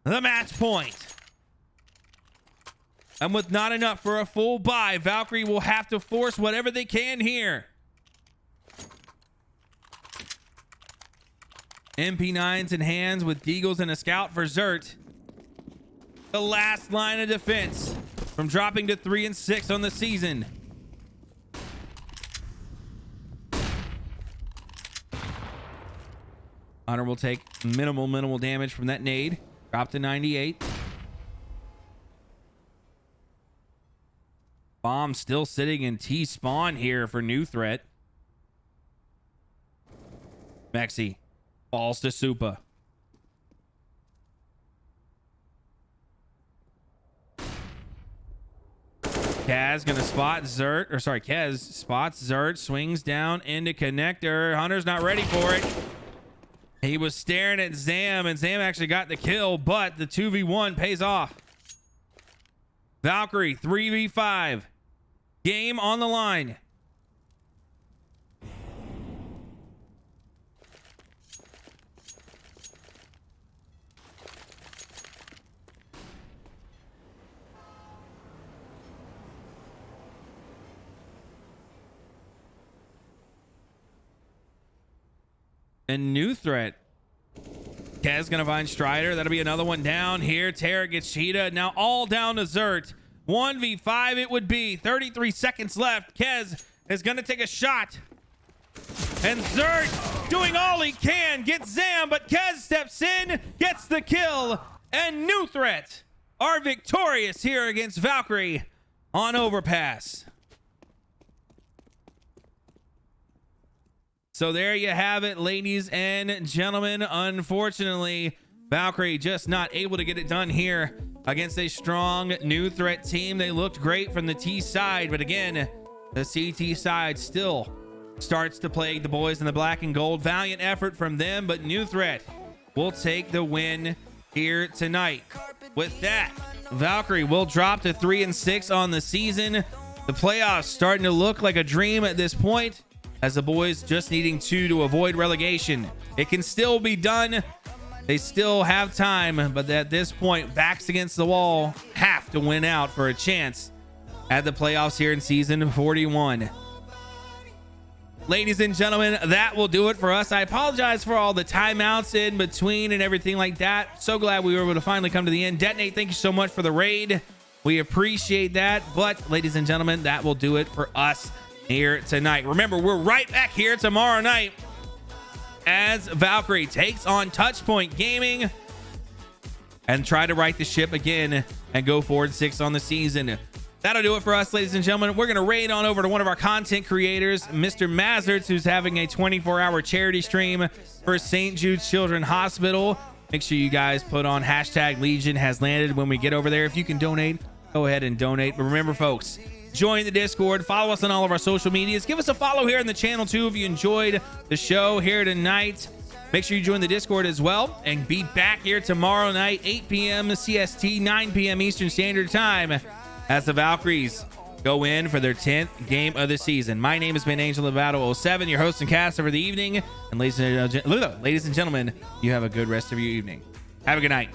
the match point. And with not enough for a full buy, Valkyrie will have to force whatever they can here. MP9s in hands with Deagles and a scout for Zert. The last line of defense from dropping to 3 and 6 on the season. Hunter will take minimal damage from that nade. Drop to 98. Bomb still sitting in T-spawn here for New Threat. Mexi falls to Supa. Kaz gonna spot Zert, or sorry, Kez spots Zert, swings down into connector. Hunter's not ready for it. He was staring at Zam, and Zam actually got the kill, but the 2v1 pays off. Valkyrie 3v5. Game on the line. And New Threat. Kez gonna find Strider. That'll be another one down here. Tara gets Cheetah. Now all down to Zert. 1v5 it would be. 33 seconds left. Kez is gonna take a shot. And Zert doing all he can. Gets Zam, but Kez steps in, gets the kill. And New Threat are victorious here against Valkyrie on Overpass. So there you have it, ladies and gentlemen. Unfortunately, Valkyrie just not able to get it done here against a strong New Threat team. They looked great from the T side, but again, the CT side still starts to plague the boys in the black and gold. Valiant effort from them, but New Threat will take the win here tonight. With that, Valkyrie will drop to 3 and 6 on the season. The playoffs starting to look like a dream at this point, as the boys just needing 2 to avoid relegation. It can still be done. They still have time, but at this point, backs against the wall, have to win out for a chance at the playoffs here in season 41. Ladies and gentlemen, that will do it for us. I apologize for all the timeouts in between and everything like that. So glad we were able to finally come to the end. Detonate, thank you so much for the raid. We appreciate that. But ladies and gentlemen, that will do it for us here tonight. Remember, we're right back here tomorrow night as Valkyrie takes on Touchpoint Gaming and try to right the ship again and go 4-6 on the season. That'll do it for us, ladies and gentlemen. We're going to raid on over to one of our content creators, Mr. Mazards, who's having a 24-hour charity stream for St. Jude's Children's Hospital. Make sure you guys put on hashtag Legion has landed when we get over there. If you can donate, go ahead and donate. But remember, folks, join the Discord, follow us on all of our social medias, give us a follow here on the channel too if you enjoyed the show here tonight. Make sure you join the Discord as well and be back here tomorrow night, 8 p.m. CST, 9 p.m. Eastern Standard Time, as the Valkyries go in for their 10th game of the season. My name has been Angel of Battle 07, your host and caster for the evening. And ladies and gentlemen, you have a good rest of your evening. Have a good night.